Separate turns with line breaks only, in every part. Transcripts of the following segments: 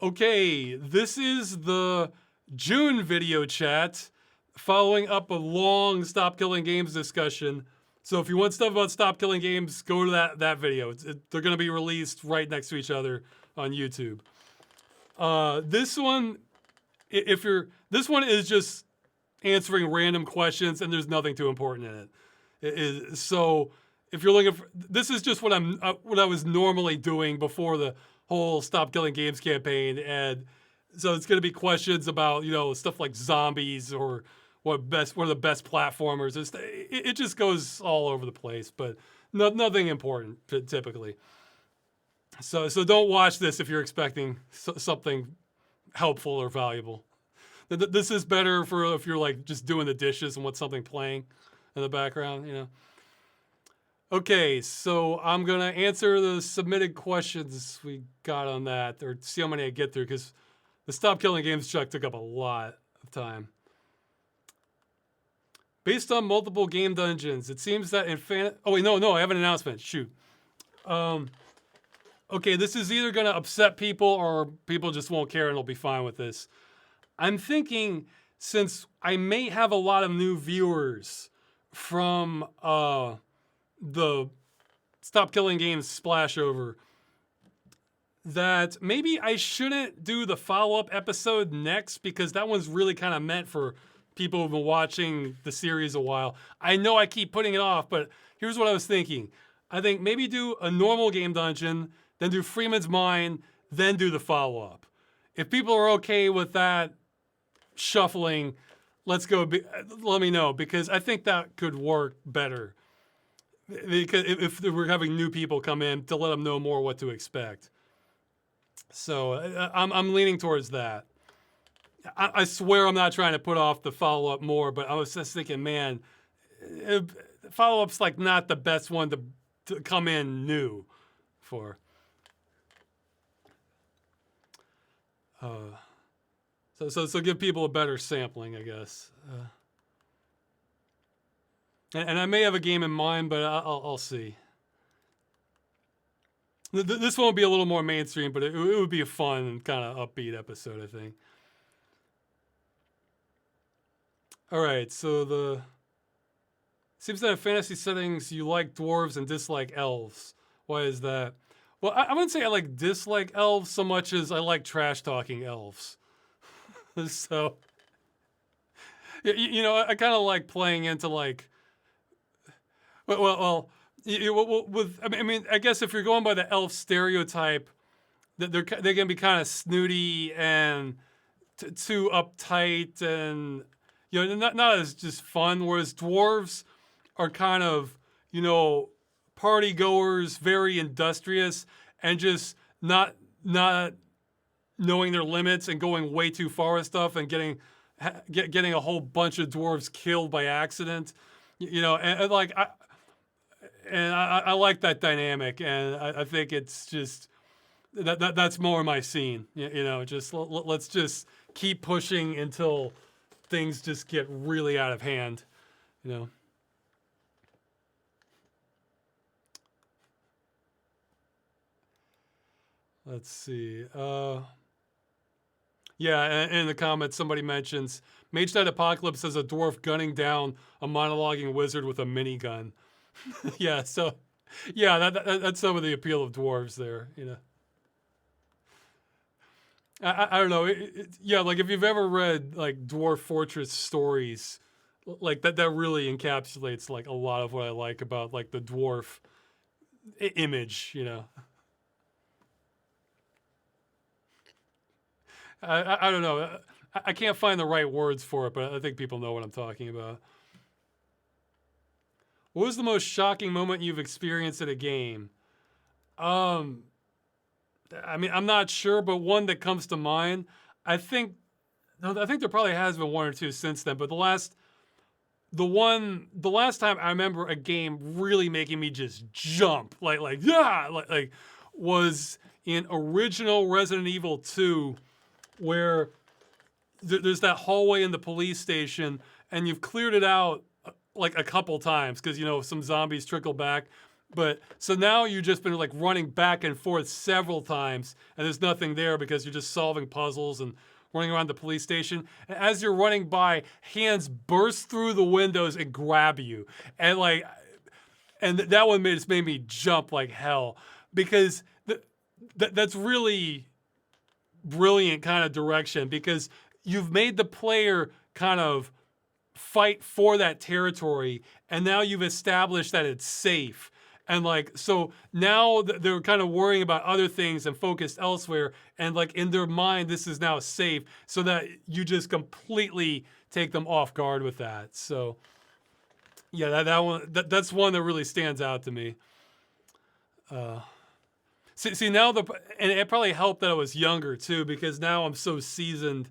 Okay, this is the June video chat following up a long Stop Killing Games discussion. So if you want stuff about Stop Killing Games, go to that video. They're going to be released right next to each other on YouTube. This one, this one is just answering random questions, and there's nothing too important in it. So if you're looking for, this is just what I was normally doing before the whole Stop Killing Games campaign, and so it's going to be questions about stuff like zombies or what are the best platformers. It just goes all over the place, but nothing important typically. So don't watch this if you're expecting something helpful or valuable. This is better for if you're like just doing the dishes and want something playing in the background. Okay, so I'm gonna answer the submitted questions we got on that, or see how many I get through, because the Stop Killing Games check took up a lot of time. Based on multiple game dungeons, it seems that oh wait, no, I have an announcement. Shoot. Okay, this is either gonna upset people or people just won't care and they'll be fine with this. I'm thinking, since I may have a lot of new viewers from the Stop Killing Games splash over, that maybe I shouldn't do the follow-up episode next, because that one's really kind of meant for people who've been watching the series a while. I know I keep putting it off, but here's what I was thinking. I think maybe do a normal game dungeon, then do Freeman's Mine, then do the follow-up. If people are okay with that shuffling, let's go. Let me know, because I think that could work better. Because if we're having new people come in, to let them know more what to expect. So I'm leaning towards that. I swear I'm not trying to put off the follow-up more, but I was just thinking, man, follow-up's like not the best one to come in new for. So give people a better sampling, I guess. And I may have a game in mind, but I'll see. This one will be a little more mainstream, but it would be a fun kind of upbeat episode, I think. All right, so seems that in fantasy settings you like dwarves and dislike elves. Why is that? Well, I wouldn't say I like dislike elves so much as I like trash talking elves. So, I kind of like playing into like, I guess if you're going by the elf stereotype, that they can be kind of snooty and too uptight, and not as just fun. Whereas dwarves are kind of party goers, very industrious, and just not knowing their limits and going way too far with stuff, and getting a whole bunch of dwarves killed by accident. And like I like that dynamic, and I think it's just that's more my scene. Just let's just keep pushing until things just get really out of hand. Let's see. Yeah, in the comments, somebody mentions Mage Knight Apocalypse as a dwarf gunning down a monologuing wizard with a minigun. Yeah, so yeah, that's some of the appeal of dwarves there. I don't know. Yeah, like if you've ever read like Dwarf Fortress stories, like that really encapsulates like a lot of what I like about like the dwarf image. I don't know. I can't find the right words for it, but I think people know what I'm talking about. What was the most shocking moment you've experienced in a game? I mean, I'm not sure, but one that comes to mind, I think there probably has been one or two since then, but the last time I remember a game really making me just jump, like was in original Resident Evil 2, where there's that hallway in the police station, and you've cleared it out like a couple times because some zombies trickle back, But so now you've just been like running back and forth several times, and there's nothing there because you're just solving puzzles and running around the police station. And as you're running by, hands burst through the windows and grab you, and like, and that one just made me jump like hell because that's really brilliant kind of direction because you've made the player kind of fight for that territory, and now you've established that it's safe. And like, so now they're kind of worrying about other things and focused elsewhere. And like in their mind, this is now safe, so that you just completely take them off guard with that. So yeah, that's one that really stands out to me. See now and it probably helped that I was younger too, because now I'm so seasoned.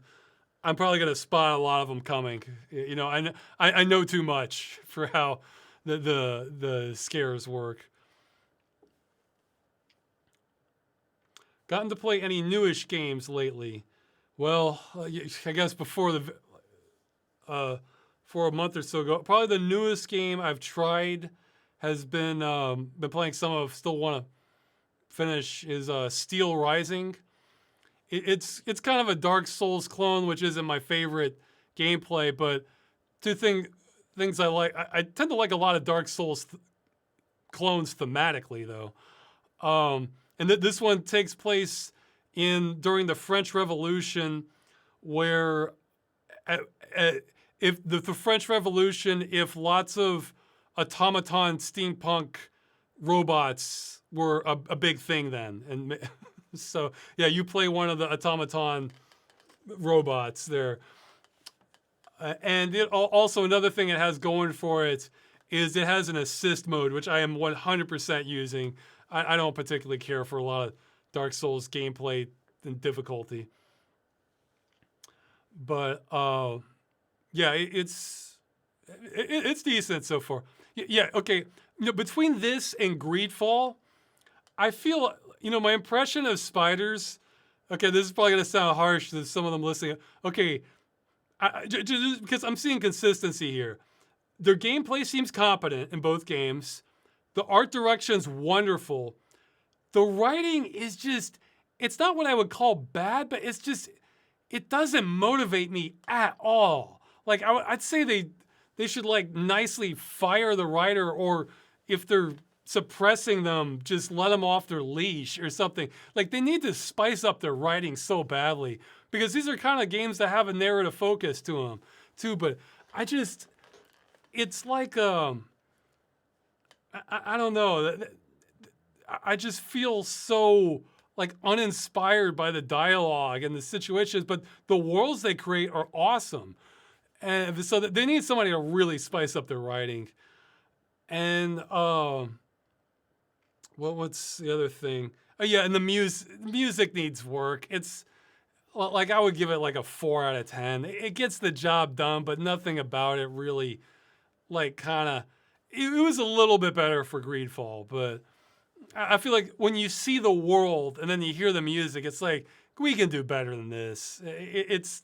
I'm probably gonna spot a lot of them coming. You know, I know too much for how the scares work. Gotten to play any newish games lately? Well, I guess before for a month or so ago, probably the newest game I've tried has been playing some of. Still want to finish is Steel Rising. It's kind of a Dark Souls clone, which isn't my favorite gameplay, but two things I like. I tend to like a lot of Dark Souls clones thematically, though. And this one takes place during the French Revolution, where if the French Revolution, if lots of automaton steampunk robots were a big thing then, and so yeah, you play one of the automaton robots there. And also another thing it has going for it is it has an assist mode, which I am 100% using. I don't particularly care for a lot of Dark Souls gameplay and difficulty. But yeah, it's decent so far. Yeah, okay. You know, between this and Greedfall, I feel, you know, my impression of spiders. Okay, this is probably gonna sound harsh to some of them listening. Okay, just because I'm seeing consistency here. Their gameplay seems competent in both games. The art direction's wonderful. The writing is just, it's not what I would call bad, but it's just, it doesn't motivate me at all. Like, I'd say they should like nicely fire the writer, or if they're suppressing them, just let them off their leash or something. Like, they need to spice up their writing so badly, because these are kind of games that have a narrative focus to them too. But it's like, I don't know. I just feel so like uninspired by the dialogue and the situations, but the worlds they create are awesome. And so they need somebody to really spice up their writing. And what's the other thing? Oh yeah, and the music needs work. It's like, I would give it like a 4 out of 10. It gets the job done, but nothing about it really, like, kind of. It was a little bit better for Greedfall, but I feel like when you see the world and then you hear the music, it's like, we can do better than this. It's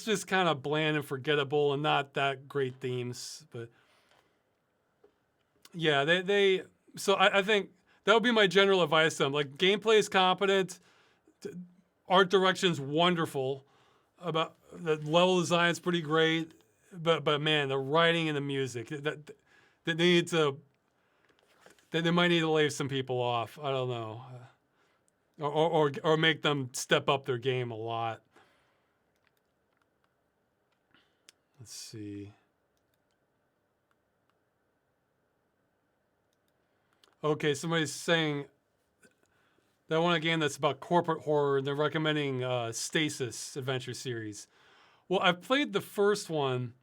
just kind of bland and forgettable and not that great themes. But yeah, so I think that would be my general advice to them. Like, gameplay is competent, art direction's wonderful, about the level design's pretty great, but man, the writing and the music, that they need to. They might need to lay some people off. I don't know, or make them step up their game a lot. Let's see. Okay, somebody's saying they want a game that's about corporate horror, and they're recommending Stasis Adventure Series. Well, I've played the first one.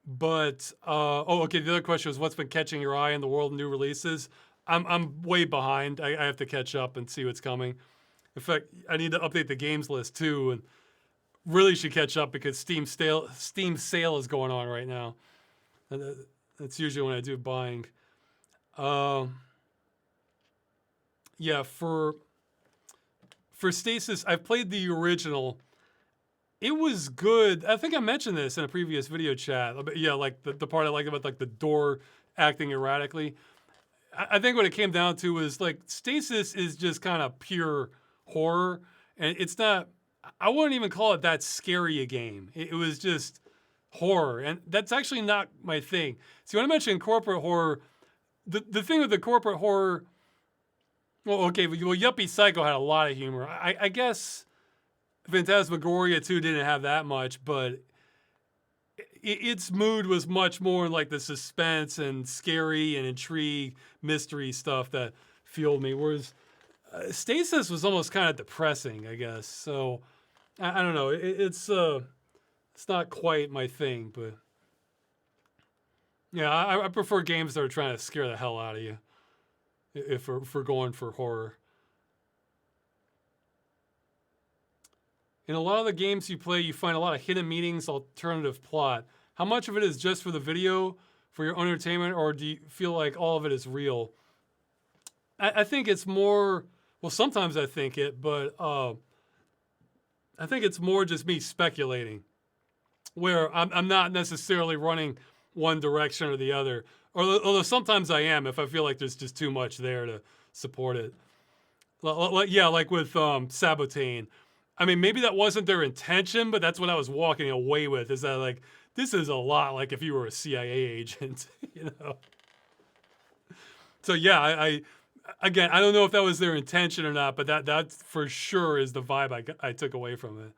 But okay. The other question was, what's been catching your eye in the world of new releases? I'm way behind. I have to catch up and see what's coming. In fact, I need to update the games list too, and really should catch up because Steam sale is going on right now. And that's usually when I do buying. Yeah, for Stasis, I've played the original. It was good. I think I mentioned this in a previous video chat. Yeah, like the part I like about like the door acting erratically. I think what it came down to was like Stasis is just kind of pure horror, and it's not. I wouldn't even call it that scary a game. It was just horror, and that's actually not my thing. See, when I mentioned corporate horror, the thing with the corporate horror, well, okay, well, Yuppie Psycho had a lot of humor. I guess Phantasmagoria 2 didn't have that much, but its mood was much more like the suspense and scary and intrigue, mystery stuff that fueled me. Whereas Stasis was almost kind of depressing, I guess. So I don't know. It's not quite my thing, but yeah, I prefer games that are trying to scare the hell out of you. If we're going for horror. In a lot of the games you play, you find a lot of hidden meanings, alternative plot. How much of it is just for the video, for your entertainment, or do you feel like all of it is real? I think it's more, well, sometimes I think it, but I think it's more just me speculating, where I'm not necessarily running one direction or the other. Although sometimes I am if I feel like there's just too much there to support it. Yeah, like with Sabotane. I mean, maybe that wasn't their intention, but that's what I was walking away with, is that like, this is a lot like if you were a CIA agent, you know? So yeah, I again, I don't know if that was their intention or not, but that for sure is the vibe I took away from it.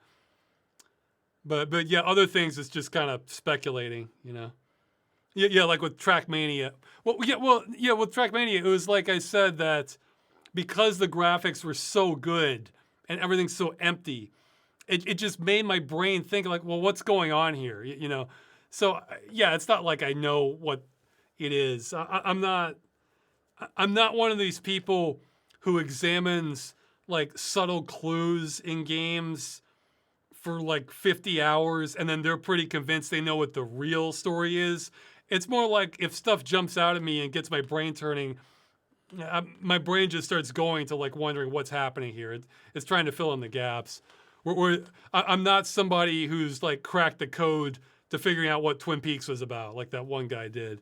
But yeah, other things is just kind of speculating, you know? Yeah, like with Trackmania. With Trackmania, it was like I said that because the graphics were so good and everything's so empty, it just made my brain think like, well, what's going on here, you know? So yeah, it's not like I know what it is. I'm not one of these people who examines like subtle clues in games for like 50 hours and then they're pretty convinced they know what the real story is. It's more like if stuff jumps out at me and gets my brain turning, my brain just starts going to like wondering what's happening here. It's trying to fill in the gaps. I'm not somebody who's like cracked the code to figuring out what Twin Peaks was about, like that one guy did.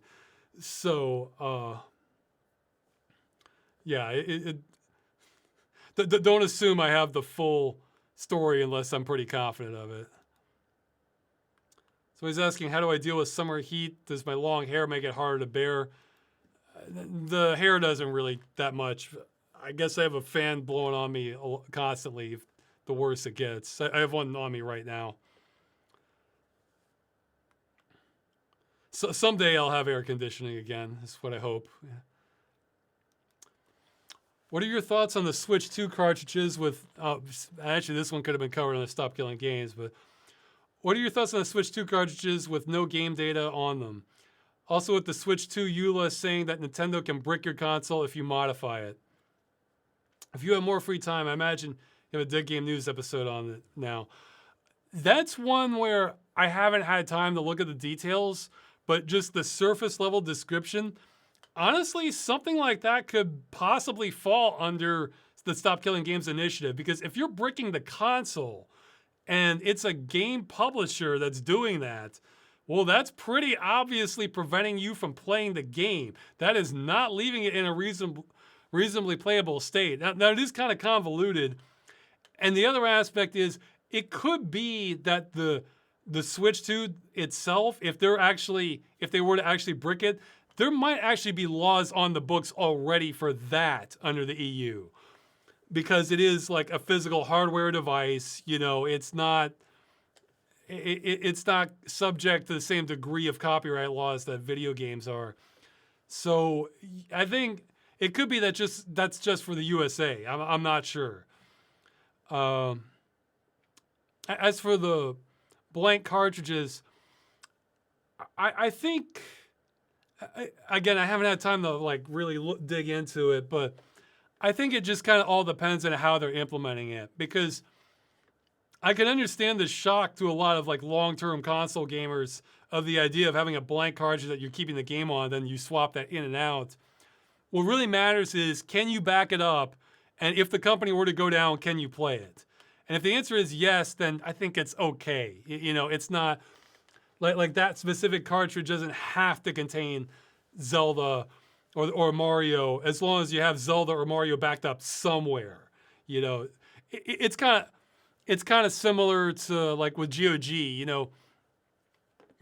So, yeah, don't assume I have the full story unless I'm pretty confident of it. So he's asking, how do I deal with summer heat? Does my long hair make it harder to bear? The hair doesn't really that much. I guess I have a fan blowing on me constantly, the worse it gets. I have one on me right now. So someday I'll have air conditioning again, is what I hope. Yeah. What are your thoughts on the Switch 2 cartridges with, actually this one could have been covered on the Stop Killing Games, but what are your thoughts on the Switch 2 cartridges with no game data on them? Also with the Switch 2 EULA saying that Nintendo can brick your console if you modify it. If you have more free time, I imagine you have a Dead Game News episode on it now. That's one where I haven't had time to look at the details, but just the surface level description, honestly, something like that could possibly fall under the Stop Killing Games initiative, because if you're bricking the console and it's a game publisher that's doing that, well, that's pretty obviously preventing you from playing the game. That is not leaving it in a reasonably playable state. Now it is kind of convoluted. And the other aspect is it could be that the Switch 2 itself, if they were to actually brick it, there might actually be laws on the books already for that under the EU. Because it is like a physical hardware device, you know, it's not subject to the same degree of copyright laws that video games are. So I think it could be that that's just for the USA. I'm not sure. As for the blank cartridges, I think, again, I haven't had time to like really dig into it, but I think it just kind of all depends on how they're implementing it, because I can understand the shock to a lot of like long-term console gamers of the idea of having a blank cartridge that you're keeping the game on, then you swap that in and out. What really matters is, can you back it up? And if the company were to go down, can you play it? And if the answer is yes, then I think it's okay. You know, it's not like that specific cartridge doesn't have to contain Zelda or Mario, as long as you have Zelda or Mario backed up somewhere. You know, it's kind of similar to like with GOG. You know,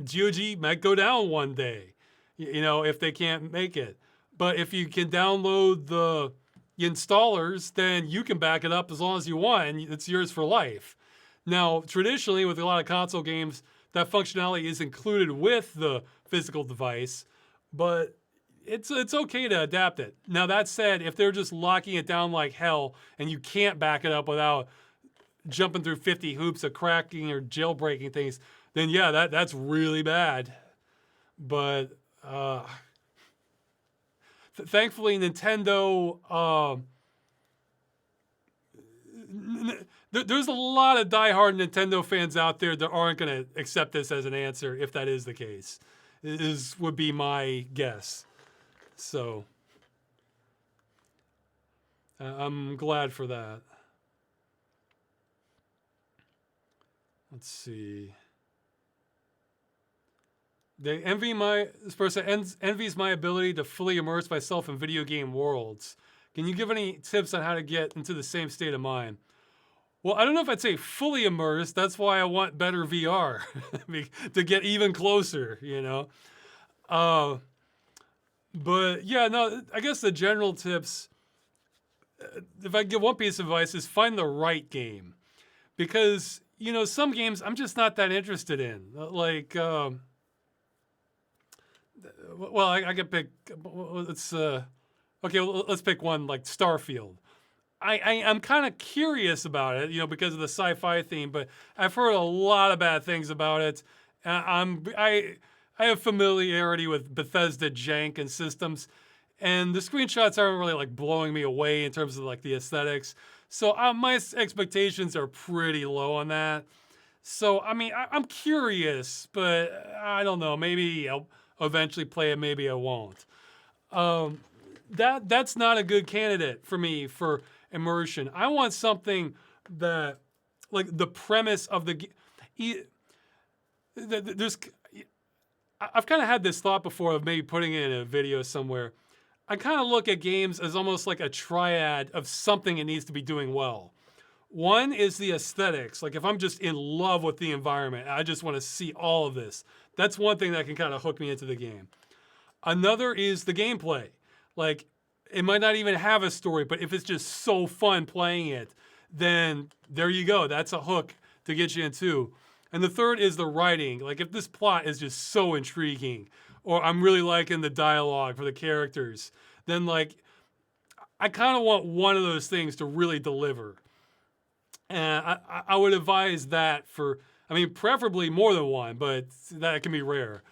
GOG might go down one day. You know, if they can't make it, but if you can download the installers, then you can back it up as long as you want, and it's yours for life. Now, traditionally, with a lot of console games, that functionality is included with the physical device, but it's okay to adapt it. Now, that said, if they're just locking it down like hell and you can't back it up without jumping through 50 hoops of cracking or jailbreaking things, then yeah, that's really bad. But thankfully, Nintendo, there's a lot of diehard Nintendo fans out there that aren't going to accept this as an answer if that is the case. Would be my guess. So I'm glad for that. Let's see. This person envies my ability to fully immerse myself in video game worlds. Can you give any tips on how to get into the same state of mind? Well, I don't know if I'd say fully immersed. That's why I want better VR to get even closer, you know? But yeah, no, I guess the general tips, if I give one piece of advice, is find the right game. Because, you know, some games I'm just not that interested in. Like, well, I could pick, okay, let's pick one like Starfield. I'm kind of curious about it, you know, because of the sci-fi theme, but I've heard a lot of bad things about it. I have familiarity with Bethesda jank and systems, and the screenshots aren't really like blowing me away in terms of like the aesthetics. So my expectations are pretty low on that. So, I mean, I'm curious, but I don't know. Maybe I'll eventually play it. Maybe I won't. That's not a good candidate for me for immersion. I want something that, like, the premise of I've kind of had this thought before of maybe putting it in a video somewhere. I kind of look at games as almost like a triad of something it needs to be doing well. One is the aesthetics. Like if I'm just in love with the environment, I just want to see all of this. That's one thing that can kind of hook me into the game. Another is the gameplay. Like it might not even have a story, but if it's just so fun playing it, then there you go. That's a hook to get you into. And the third is the writing. Like if this plot is just so intriguing, or I'm really liking the dialogue for the characters, then like I kind of want one of those things to really deliver. And I would advise that for, I mean, preferably more than one, but that can be rare.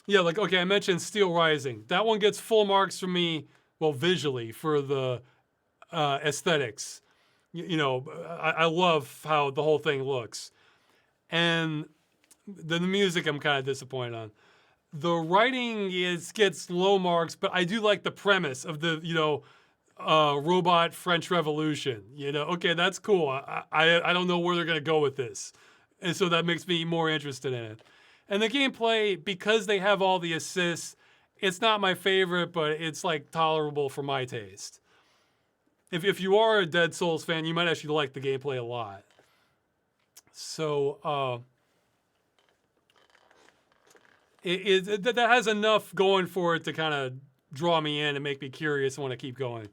Yeah, like, okay, I mentioned Steel Rising. That one gets full marks from me, well, visually, for the aesthetics. You know, I love how the whole thing looks. And the music I'm kind of disappointed on. The writing gets low marks, but I do like the premise of the, you know, robot French Revolution. You know, okay, that's cool. I don't know where they're going to go with this. And so that makes me more interested in it. And the gameplay, because they have all the assists, it's not my favorite, but it's like tolerable for my taste. If you are a Dead Souls fan, you might actually like the gameplay a lot. So that has enough going for it to kind of draw me in and make me curious and want to keep going.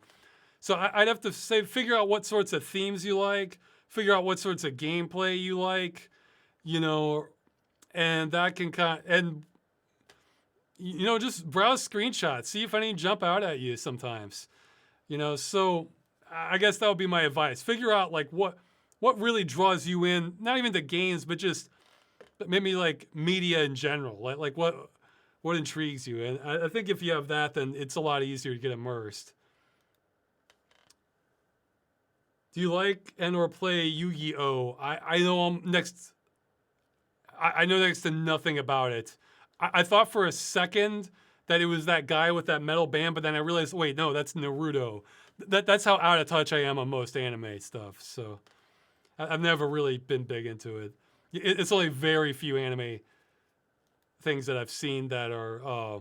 So I'd have to say, figure out what sorts of themes you like, figure out what sorts of gameplay you like, you know, and that can and you know, just browse screenshots, see if any jump out at you sometimes, you know. So I guess that would be my advice. Figure out like what really draws you in, not even to games, but just maybe like media in general, like what intrigues you. And I think if you have that, then it's a lot easier to get immersed. Do you like and or play Yu-Gi-Oh? I know I know next to nothing about it. I thought for a second that it was that guy with that metal band, but then I realized, wait, no, that's Naruto. That's how out of touch I am on most anime stuff. So I've never really been big into it. It's only very few anime things that I've seen that are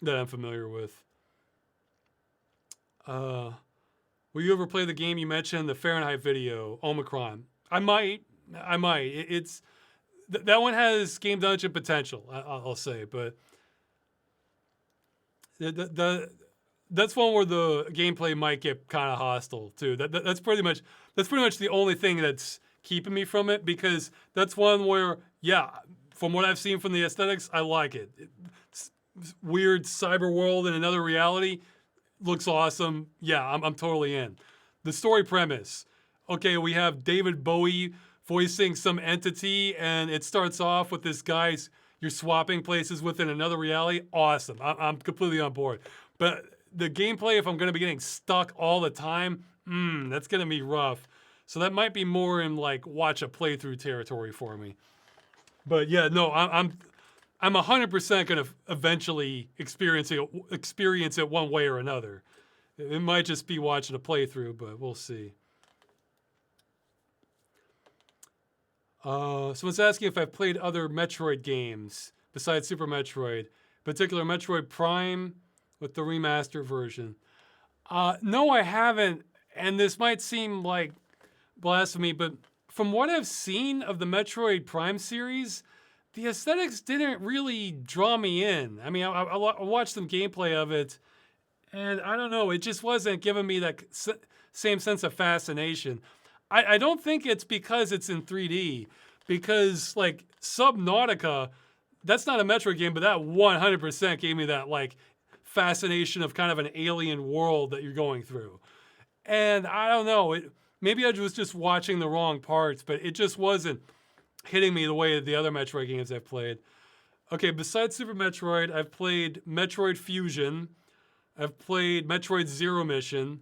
that I'm familiar with. Will you ever play the game you mentioned, the Fahrenheit video, Omicron? I might. It's that one has game dungeon potential. I'll say, but that's one where the gameplay might get kind of hostile too. That's pretty much the only thing that's keeping me from it, because that's one where, yeah, from what I've seen from the aesthetics, I like it. It's weird cyber world in another reality looks awesome. Yeah, I'm totally in. The story premise. Okay, we have David Bowie voicing some entity, and it starts off with this guy's, you're swapping places within another reality. Awesome. I'm completely on board. But the gameplay, if I'm going to be getting stuck all the time, that's going to be rough. So that might be more in like watch a playthrough territory for me. But yeah, no, I'm 100% going to eventually experience it one way or another. It might just be watching a playthrough, but we'll see. Someone's asking if I've played other Metroid games besides Super Metroid, in particular Metroid Prime with the remastered version. No, I haven't, and this might seem like blasphemy, but from what I've seen of the Metroid Prime series, the aesthetics didn't really draw me in. I mean, I watched some gameplay of it, and I don't know, it just wasn't giving me that same sense of fascination. I don't think it's because it's in 3D, because like Subnautica, that's not a Metroid game, but that 100% gave me that like fascination of kind of an alien world that you're going through. And I don't know, maybe I was just watching the wrong parts, but it just wasn't hitting me the way the other Metroid games I've played. Okay, besides Super Metroid, I've played Metroid Fusion. I've played Metroid Zero Mission.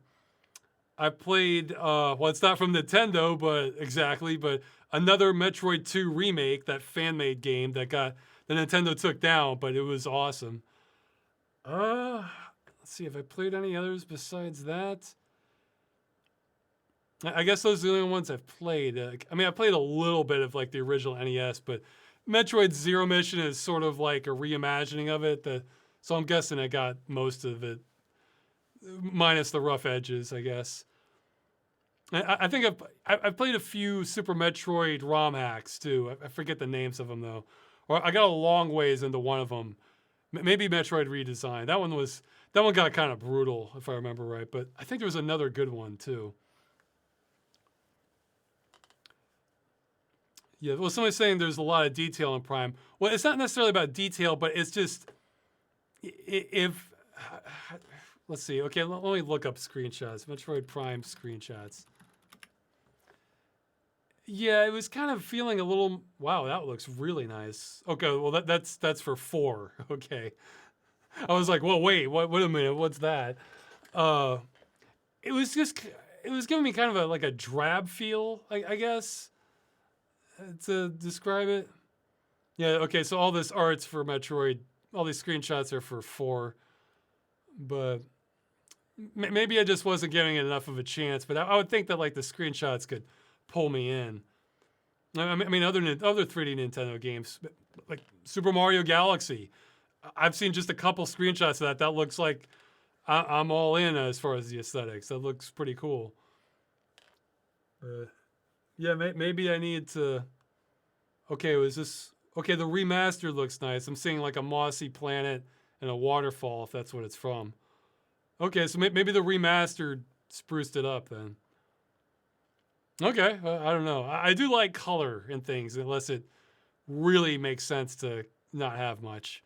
I played, well, it's not from Nintendo, but another Metroid 2 remake, that fan-made game that Nintendo took down, but it was awesome. Let's see, have I played any others besides that? I guess those are the only ones I've played. I mean, I played a little bit of like the original NES, but Metroid Zero Mission is sort of like a reimagining of it. So I'm guessing I got most of it, minus the rough edges, I guess. I think I've played a few Super Metroid ROM hacks too. I forget the names of them though. Or I got a long ways into one of them. Maybe Metroid Redesign. That one got kind of brutal if I remember right. But I think there was another good one too. Yeah, well, somebody's saying there's a lot of detail in Prime. Well, it's not necessarily about detail, but it's just if let's see. Okay, let me look up screenshots. Metroid Prime screenshots. Yeah, it was kind of feeling a little. Wow, that looks really nice. Okay, well that's for 4. Okay, I was like, well, wait a minute, what's that? It was giving me kind of like a drab feel, I guess, to describe it. Yeah. Okay, so all this art's for Metroid. All these screenshots are for 4, but maybe I just wasn't giving it enough of a chance. But I would think that like the screenshots could pull me in. I mean, other 3D Nintendo games, like Super Mario Galaxy, I've seen just a couple screenshots of that. That looks like I'm all in as far as the aesthetics. That looks pretty cool. Yeah, maybe I need to. Okay, was this? Okay, the remaster looks nice. I'm seeing like a mossy planet and a waterfall, if that's what it's from. Okay, so maybe the remastered spruced it up then. Okay, I don't know. I do like color in things, unless it really makes sense to not have much.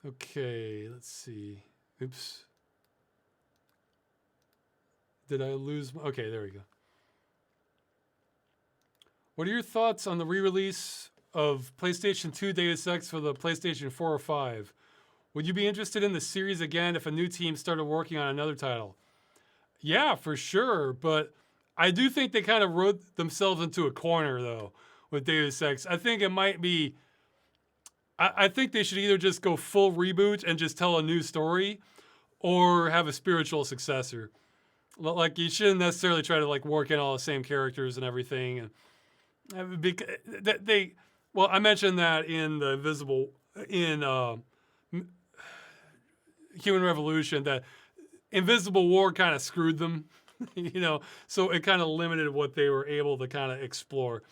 Okay, let's see. Oops. Did I lose? Okay, there we go. What are your thoughts on the re-release of PlayStation 2 Deus Ex for the PlayStation 4 or 5? Would you be interested in the series again if a new team started working on another title? Yeah, for sure, but I do think they kind of wrote themselves into a corner, though, with Deus Ex. I think it might be... I think they should either just go full reboot and just tell a new story, or have a spiritual successor. Like, you shouldn't necessarily try to, like, work in all the same characters and everything. And well, I mentioned that in the in Human Revolution that Invisible War kind of screwed them, so it kind of limited what they were able to kind of explore.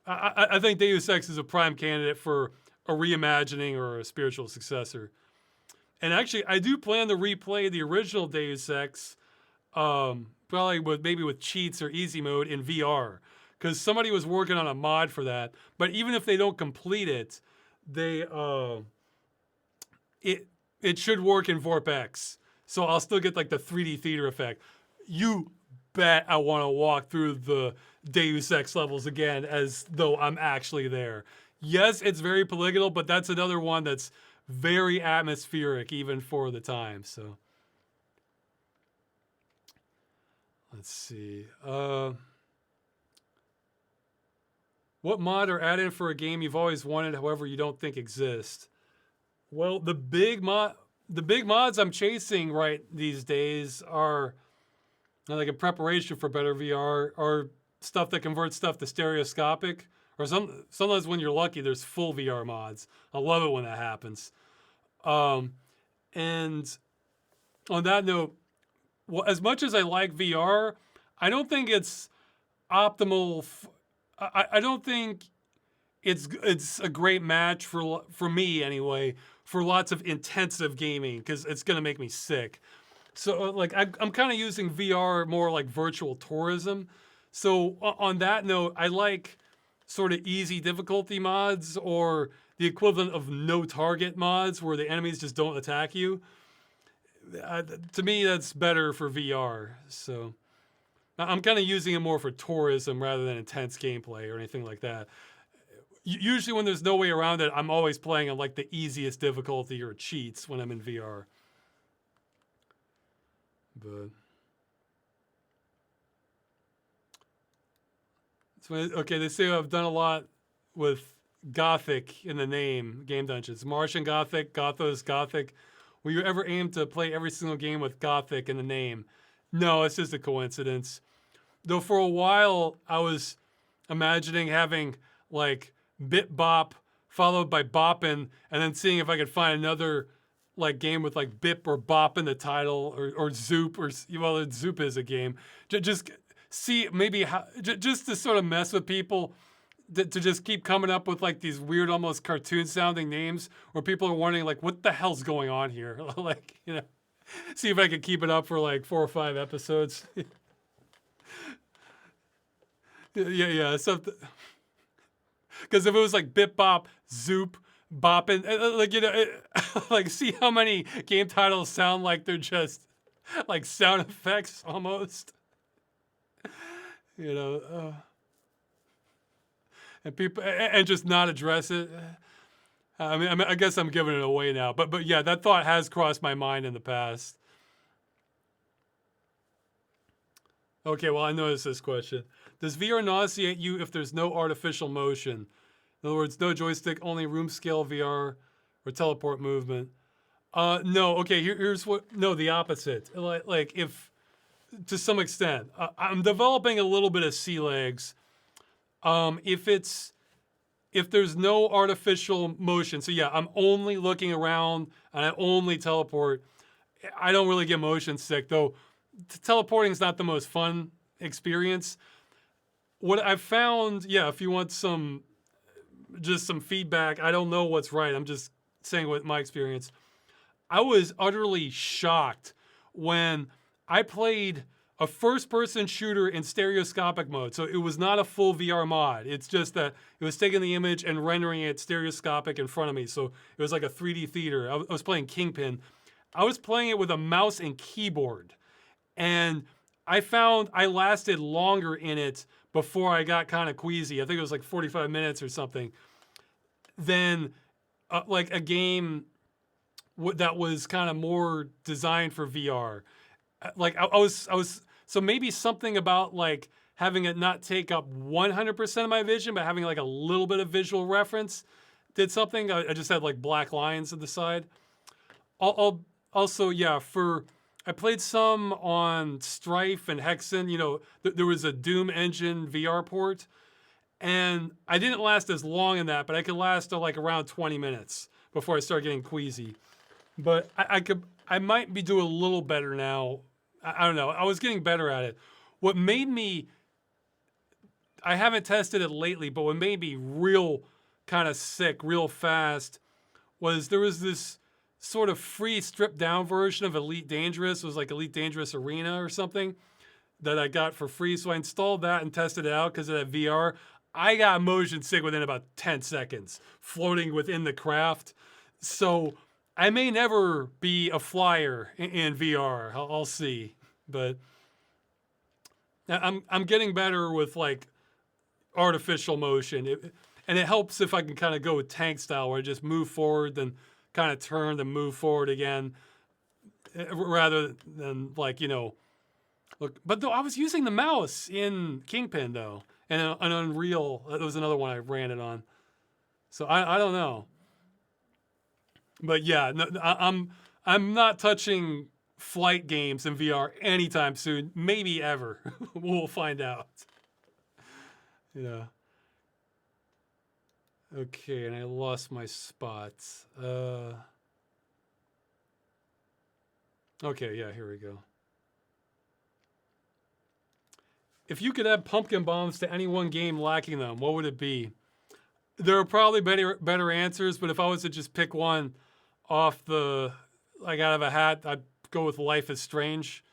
I think Deus Ex is a prime candidate for a reimagining or a spiritual successor. And actually, I do plan to replay the original Deus Ex, probably with cheats or easy mode in VR, because somebody was working on a mod for that. But even if they don't complete it, it should work in VorpX. So I'll still get like the 3D theater effect. You bet I want to walk through the Deus Ex levels again as though I'm actually there. Yes, it's very polygonal, but that's another one that's very atmospheric even for the time. So let's see. What mod or add-in for a game you've always wanted, however you don't think exists? Well, the big mods I'm chasing right these days are like in preparation for better VR, or stuff that converts stuff to stereoscopic, or sometimes when you're lucky, there's full VR mods. I love it when that happens. And on that note, well, as much as I like VR, I don't think it's optimal. I don't think it's a great match for me anyway for lots of intensive gaming, because it's gonna make me sick. So like I'm kind of using VR more like virtual tourism. So on that note, I like sort of easy difficulty mods, or the equivalent of no target mods where the enemies just don't attack you. To me, that's better for VR. So I'm kind of using it more for tourism rather than intense gameplay or anything like that. Usually when there's no way around it, I'm always playing on like the easiest difficulty or cheats when I'm in VR. But so, okay, they say I've done a lot with Gothic in the name, Game Dungeons. Martian Gothic, Gothos Gothic. Will you ever aim to play every single game with Gothic in the name? No, it's just a coincidence. Though for a while, I was imagining having like Bit Bop followed by Boppin', and then seeing if I could find another like game with like Bip or Bop in the title, or Zoop, or well, Zoop is a game. Just see maybe how, just to sort of mess with people, to just keep coming up with like these weird, almost cartoon sounding names where people are wondering like, what the hell's going on here? Like, see if I could keep it up for like 4 or 5 episodes. yeah, something. Because if it was like Bip Bop, Zoop, Boppin', like, like see how many game titles sound like they're just like sound effects almost. And people, and just not address it. I mean, I guess I'm giving it away now, but yeah, that thought has crossed my mind in the past. Okay, well, I noticed this question. Does VR nauseate you if there's no artificial motion? In other words, no joystick, only room scale VR or teleport movement. No, okay, here's what, no, the opposite. Like if, to some extent, I'm developing a little bit of sea legs. If there's no artificial motion, so yeah, I'm only looking around and I only teleport, I don't really get motion sick, though teleporting is not the most fun experience. What I've found, yeah, if you want just some feedback, I don't know what's right, I'm just saying what my experience. I was utterly shocked when I played a first-person shooter in stereoscopic mode. So it was not a full VR mod. It's just that it was taking the image and rendering it stereoscopic in front of me. So it was like a 3D theater. I was playing Kingpin. I was playing it with a mouse and keyboard. And I found I lasted longer in it before I got kind of queasy. I think it was like 45 minutes or something. Than like a game that was kind of more designed for VR. Like I was, so maybe something about like having it not take up 100% of my vision, but having like a little bit of visual reference did something. I just had like black lines at the side. Also, yeah, I played some on Strife and Hexen. There was a Doom Engine VR port, and I didn't last as long in that, but I could last like around 20 minutes before I start getting queasy. But I might be doing a little better now. I don't know. I was getting better at it. What made me, I haven't tested it lately, but what made me real kind of sick real fast was there was this sort of free stripped down version of Elite Dangerous. It was like Elite Dangerous Arena or something that I got for free. So I installed that and tested it out because of that VR. I got motion sick within about 10 seconds, floating within the craft. So I may never be a flyer in VR. I'll see. But I'm getting better with like artificial motion. And it helps if I can kind of go tank style where I just move forward, then kind of turn, then move forward again, rather than like, look. But though I was using the mouse in Kingpin though, and an Unreal, that was another one I ran it on. So I don't know. But yeah, no, I'm not touching flight games in VR anytime soon, maybe ever. We'll find out. Okay, and I lost my spots. Okay, yeah, here we go. If you could add pumpkin bombs to any one game lacking them, what would it be? There are probably better answers, but if I was to just pick one off the, like out of a hat, I'd go with Life is Strange.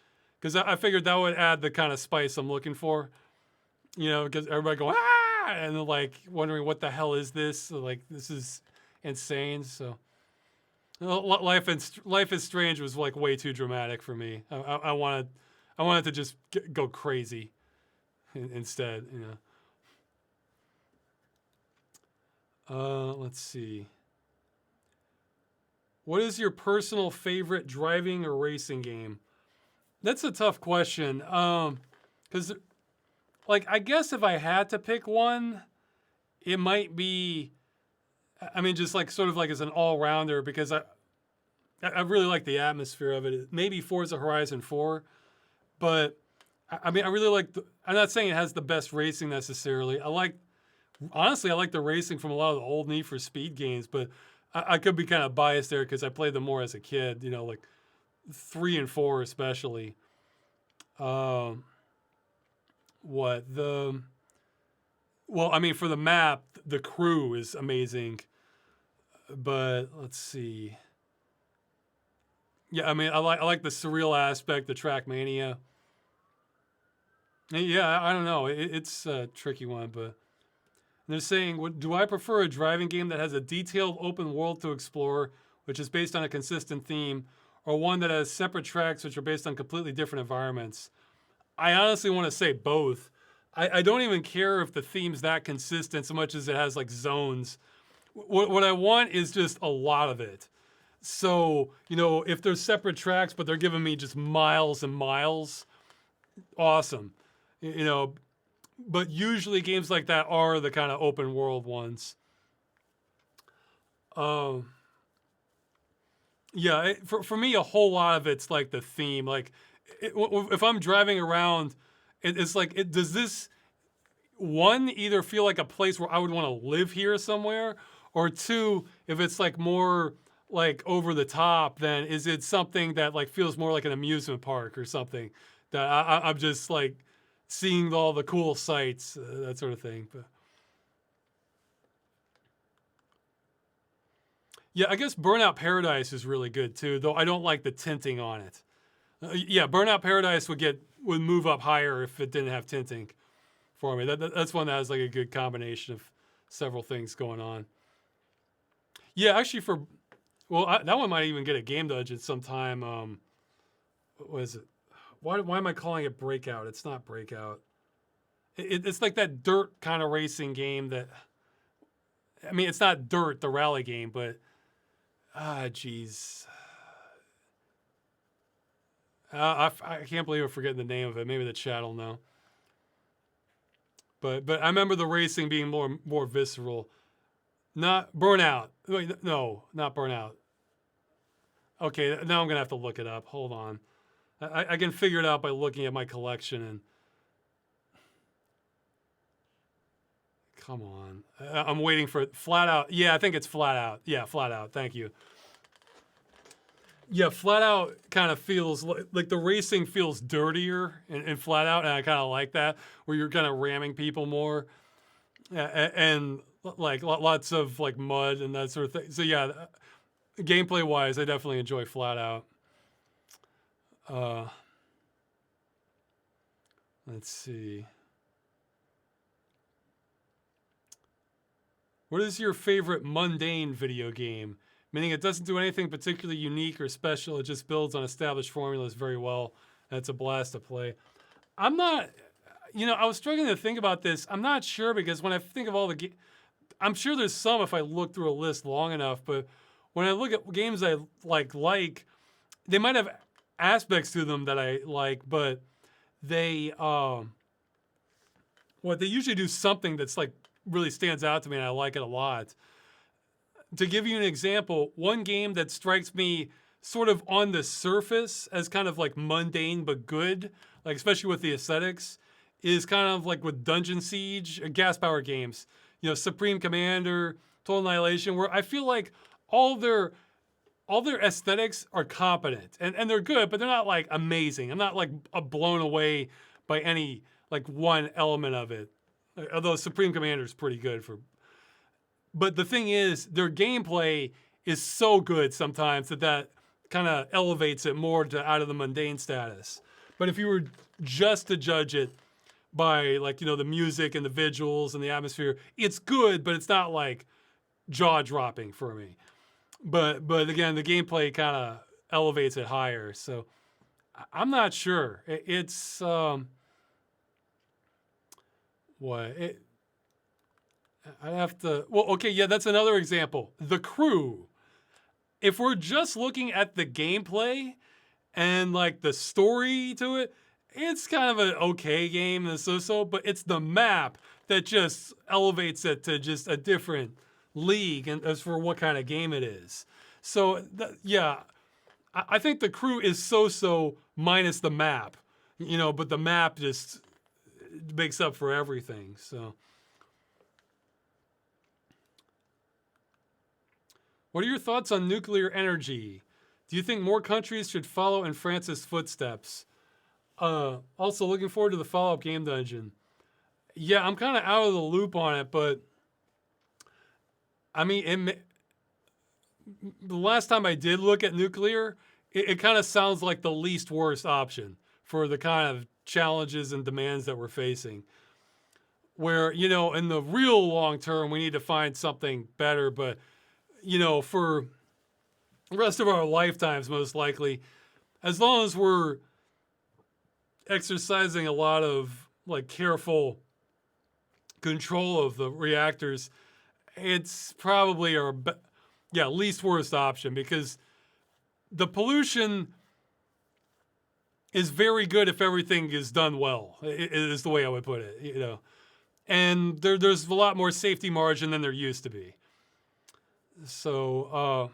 Because I figured that would add the kind of spice I'm looking for. Because everybody going, ah! And they're like wondering what the hell is this? So, like, this is insane. So Life is Strange was like way too dramatic for me. I wanted to just go crazy instead, Let's see. What is your personal favorite driving or racing game? That's a tough question. Because, like, I guess if I had to pick one, it might be, I mean, just like sort of like as an all-rounder, because I really like the atmosphere of it. Maybe Forza Horizon 4, but I mean, I really like, I'm not saying it has the best racing necessarily. Honestly, I like the racing from a lot of the old Need for Speed games, but I could be kind of biased there because I played them more as a kid, like 3 and 4 especially. Well, I mean, for the map, the crew is amazing, but let's see. Yeah, I mean, I like the surreal aspect, the Trackmania. Yeah, I don't know. It's a tricky one, but they're saying, do I prefer a driving game that has a detailed open world to explore, which is based on a consistent theme, or one that has separate tracks which are based on completely different environments? I honestly want to say both. I don't even care if the theme's that consistent so much as it has like zones. What I want is just a lot of it. So, if there's separate tracks, but they're giving me just miles and miles, awesome. But usually games like that are the kind of open world ones. Yeah, for me, a whole lot of it's like the theme. Like, if I'm driving around, it's like, does this, one, either feel like a place where I would want to live here somewhere, or two, if it's like more like over the top, then is it something that like feels more like an amusement park or something that I'm just like seeing all the cool sights, that sort of thing. But yeah, I guess Burnout Paradise is really good too, though I don't like the tinting on it. Yeah, Burnout Paradise would move up higher if it didn't have tinting for me. That's one that has like a good combination of several things going on. Yeah, actually that one might even get a game dungeon sometime. What is it? Why am I calling it Breakout? It's not Breakout. It's like that dirt kind of racing game that, I mean, it's not Dirt, the rally game, but, geez. I can't believe I'm forgetting the name of it. Maybe the chat will know. But I remember the racing being more visceral. Not Burnout. Wait, no, not Burnout. Okay, now I'm going to have to look it up. Hold on. I can figure it out by looking at my collection and come on. I'm waiting for it. Flat Out. Yeah, I think it's Flat Out. Yeah, Flat Out. Thank you. Yeah, Flat Out kind of feels like the racing feels dirtier in Flat Out, and I kind of like that, where you're kind of ramming people more, and like lots of like mud and that sort of thing. So yeah, gameplay wise, I definitely enjoy Flat Out. Let's see. What is your favorite mundane video game? Meaning it doesn't do anything particularly unique or special. It just builds on established formulas very well. And it's a blast to play. I'm not, I was struggling to think about this. I'm not sure because when I think of all the games, I'm sure there's some if I look through a list long enough. But when I look at games I like, they might have aspects to them that I like, but they usually do something that's like really stands out to me and I like it a lot. To give you an example, one game that strikes me sort of on the surface as kind of like mundane but good, like especially with the aesthetics, is kind of like with Dungeon Siege, gas power games, Supreme Commander, Total Annihilation, where I feel like all their aesthetics are competent and they're good, but they're not like amazing. I'm not like blown away by any like one element of it. Although Supreme Commander is pretty good but the thing is, their gameplay is so good sometimes that kind of elevates it more out of the mundane status. But if you were just to judge it by like, the music and the visuals and the atmosphere, it's good, but it's not like jaw-dropping for me. But again, the gameplay kind of elevates it higher. So I'm not sure. It's I'd have to. Well, okay, yeah, that's another example. The Crew. If we're just looking at the gameplay and like the story to it, it's kind of an okay game and so, but it's the map that just elevates it to just a different league and as for what kind of game it is. So yeah, I think The Crew is so minus the map, but the map just makes up for everything. So. What are your thoughts on nuclear energy? Do you think more countries should follow in France's footsteps? Also, looking forward to the follow-up game dungeon. Yeah, I'm kind of out of the loop on it, but I mean, the last time I did look at nuclear, it kind of sounds like the least worst option for the kind of challenges and demands that we're facing. Where, in the real long term, we need to find something better, but for the rest of our lifetimes, most likely, as long as we're exercising a lot of like careful control of the reactors, it's probably our least worst option because the pollution is very good if everything is done well. It is the way I would put it, and there's a lot more safety margin than there used to be. So,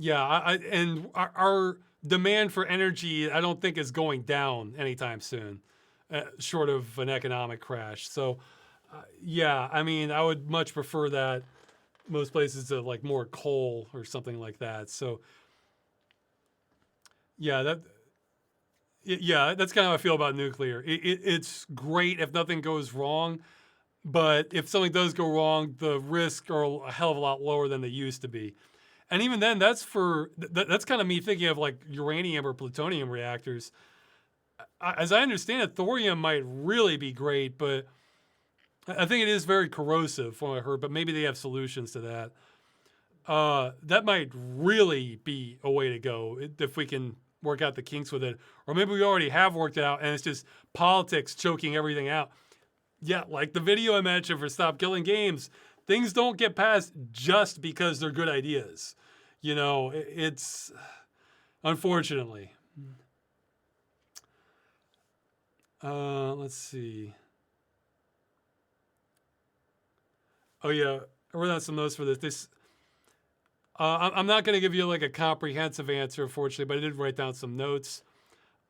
and our demand for energy, I don't think is going down anytime soon, short of an economic crash. So, I mean, I would much prefer that most places to like more coal or something like that. So, that's kind of how I feel about nuclear. It's great if nothing goes wrong. But if something does go wrong, the risks are a hell of a lot lower than they used to be. And even then, that's kind of me thinking of like uranium or plutonium reactors. As I understand it, thorium might really be great, but I think it is very corrosive from what I heard, but maybe they have solutions to that. That might really be a way to go if we can work out the kinks with it. Or maybe we already have worked it out and it's just politics choking everything out. Yeah, like the video I mentioned for Stop Killing Games, things don't get passed just because they're good ideas. It's unfortunately. Let's see. Oh yeah, I wrote down some notes for this. I'm not going to give you like a comprehensive answer, unfortunately, but I did write down some notes.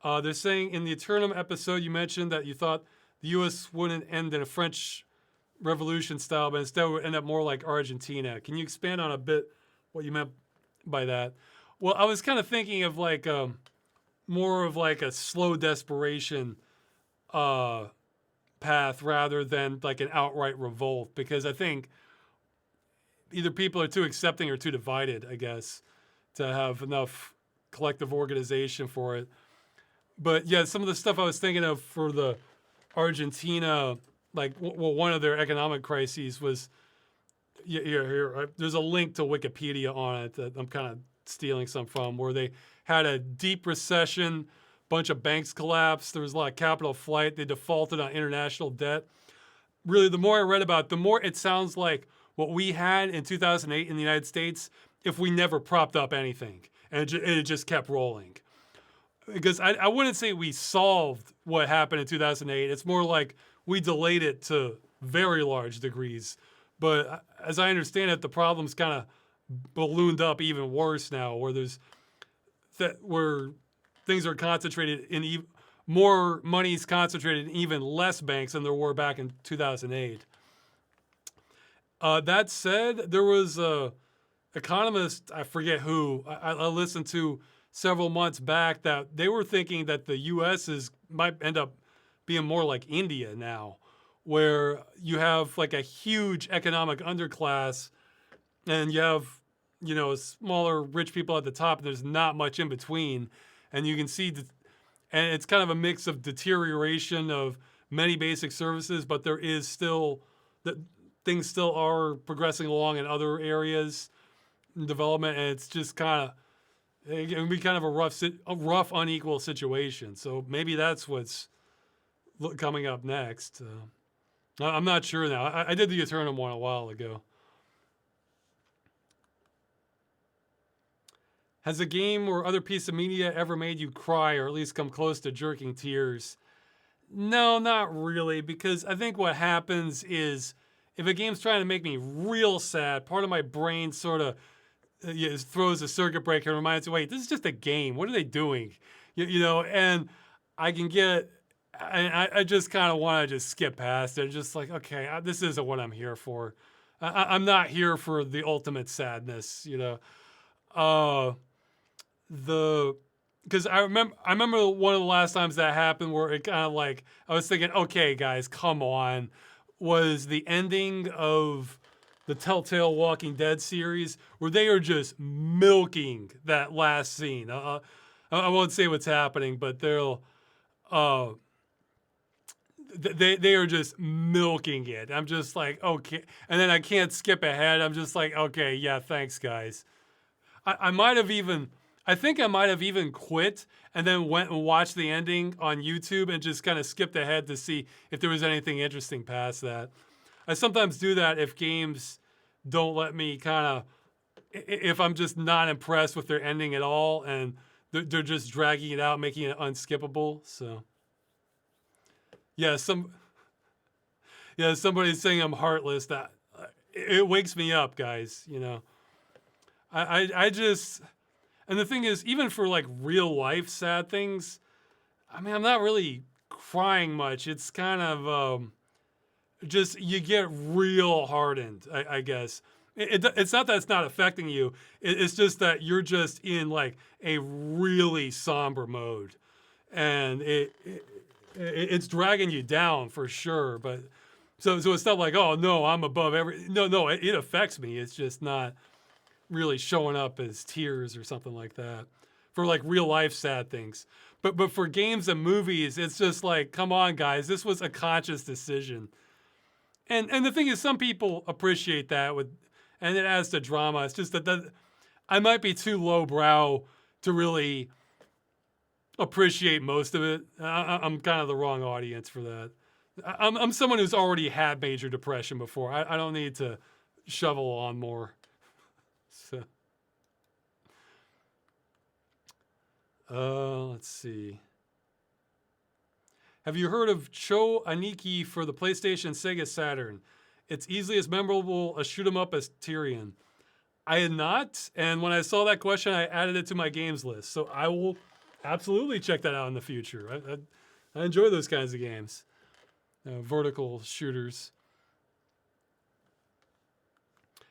They're saying in the Eternum episode, you mentioned that you thought the U.S. wouldn't end in a French Revolution style, but instead would end up more like Argentina. Can you expand on a bit what you meant by that? Well, I was kind of thinking of like more of like a slow desperation path rather than like an outright revolt, because I think either people are too accepting or too divided, I guess, to have enough collective organization for it. But yeah, some of the stuff I was thinking of for the Argentina, like, well, one of their economic crises was, here, there's a link to Wikipedia on it that I'm kind of stealing some from, where they had a deep recession, bunch of banks collapsed, there was a lot of capital flight, they defaulted on international debt. Really, the more I read about it, the more it sounds like what we had in 2008 in the United States if we never propped up anything, and it just kept rolling. Because I wouldn't say we solved what happened in 2008. It's more like we delayed it to very large degrees. But as I understand it, the problem's kind of ballooned up even worse now, where where things are concentrated in more money's concentrated in even less banks than there were back in 2008. That said, there was a economist, I forget who, I listened to several months back, that they were thinking that the U.S. might end up being more like India now, where you have like a huge economic underclass and you have, smaller rich people at the top, and there's not much in between. And you can see, and it's kind of a mix of deterioration of many basic services, but there is still, things still are progressing along in other areas in development, and it's just kind of, it can be kind of a rough, unequal situation. So maybe that's what's coming up next. I'm not sure now. I did the Eternum one a while ago. Has a game or other piece of media ever made you cry, or at least come close to jerking tears? No, not really, because I think what happens is if a game's trying to make me real sad, part of my brain sort of throws a circuit breaker and reminds me, wait, this is just a game. What are they doing? And I can get, and I just kind of want to just skip past it. Just like, okay, this isn't what I'm here for. I'm not here for the ultimate sadness, because I remember one of the last times that happened where it kind of like, I was thinking, okay, guys, come on, was the ending of the Telltale Walking Dead series, where they are just milking that last scene. I won't say what's happening, but they are just milking it. I'm just like, okay. And then I can't skip ahead. I'm just like, okay, yeah, thanks, guys. I think I might have even quit and then went and watched the ending on YouTube and just kind of skipped ahead to see if there was anything interesting past that. I sometimes do that if games don't let me if I'm just not impressed with their ending at all and they're just dragging it out, making it unskippable. So, yeah, somebody's saying I'm heartless. That it wakes me up, guys. I just. And the thing is, even for like real life sad things, I mean, I'm not really crying much. It's kind of just, you get real hardened, I guess. It's not that it's not affecting you. It's just that you're just in like a really somber mode. And it's dragging you down for sure. But so it's not like, oh no, I'm above no, it affects me. It's just not really showing up as tears or something like that for like real life sad things. But for games and movies, it's just like, come on, guys, this was a conscious decision. And the thing is, some people appreciate that and it adds to drama. It's just that I might be too lowbrow to really appreciate most of it. I'm kind of the wrong audience for that. I'm someone who's already had major depression before. I don't need to shovel on more. So, let's see. Have you heard of Cho Aniki for the PlayStation Sega Saturn? It's easily as memorable as shoot 'em up as Tyrion. I had not, and when I saw that question, I added it to my games list. So I will absolutely check that out in the future. I enjoy those kinds of games. vertical shooters.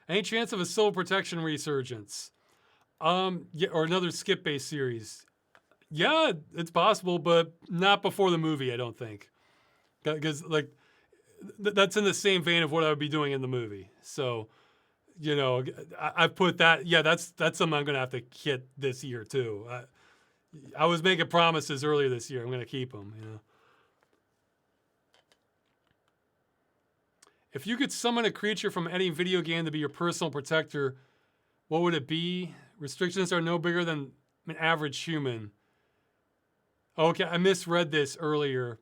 Any chance of a Civil Protection resurgence? Yeah, or another skip-based series. Yeah, it's possible, but not before the movie, I don't think. Because like that's in the same vein of what I would be doing in the movie. So, you know, I've put that. Yeah, that's something I'm gonna have to hit this year too. I was making promises earlier this year. I'm gonna keep them. You know. If you could summon a creature from any video game to be your personal protector, what would it be? Restrictions are no bigger than an average human. Okay, I misread this earlier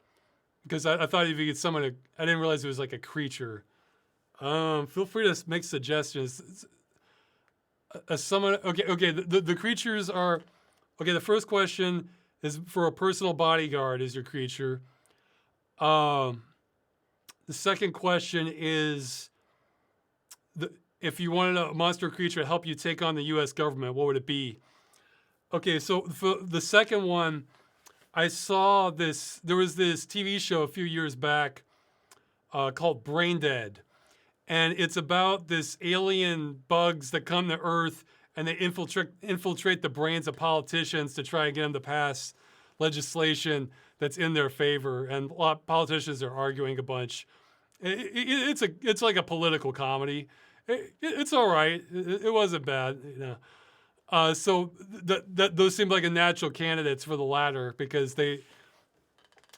because I thought if you could summon I didn't realize it was like a creature. Feel free to make suggestions. A summon. Okay. The creatures are. Okay, the first question is for a personal bodyguard is your creature. The second question is, if you wanted a monster creature to help you take on the U.S. government, what would it be? Okay, so for the second one, I saw this. There was this TV show a few years back called Brain Dead, and it's about this alien bugs that come to Earth and they infiltrate the brains of politicians to try and get them to pass legislation that's in their favor, and a lot of politicians are arguing a bunch. It's like a political comedy. It's all right. It wasn't bad, you know. So those seem like a natural candidates for the latter because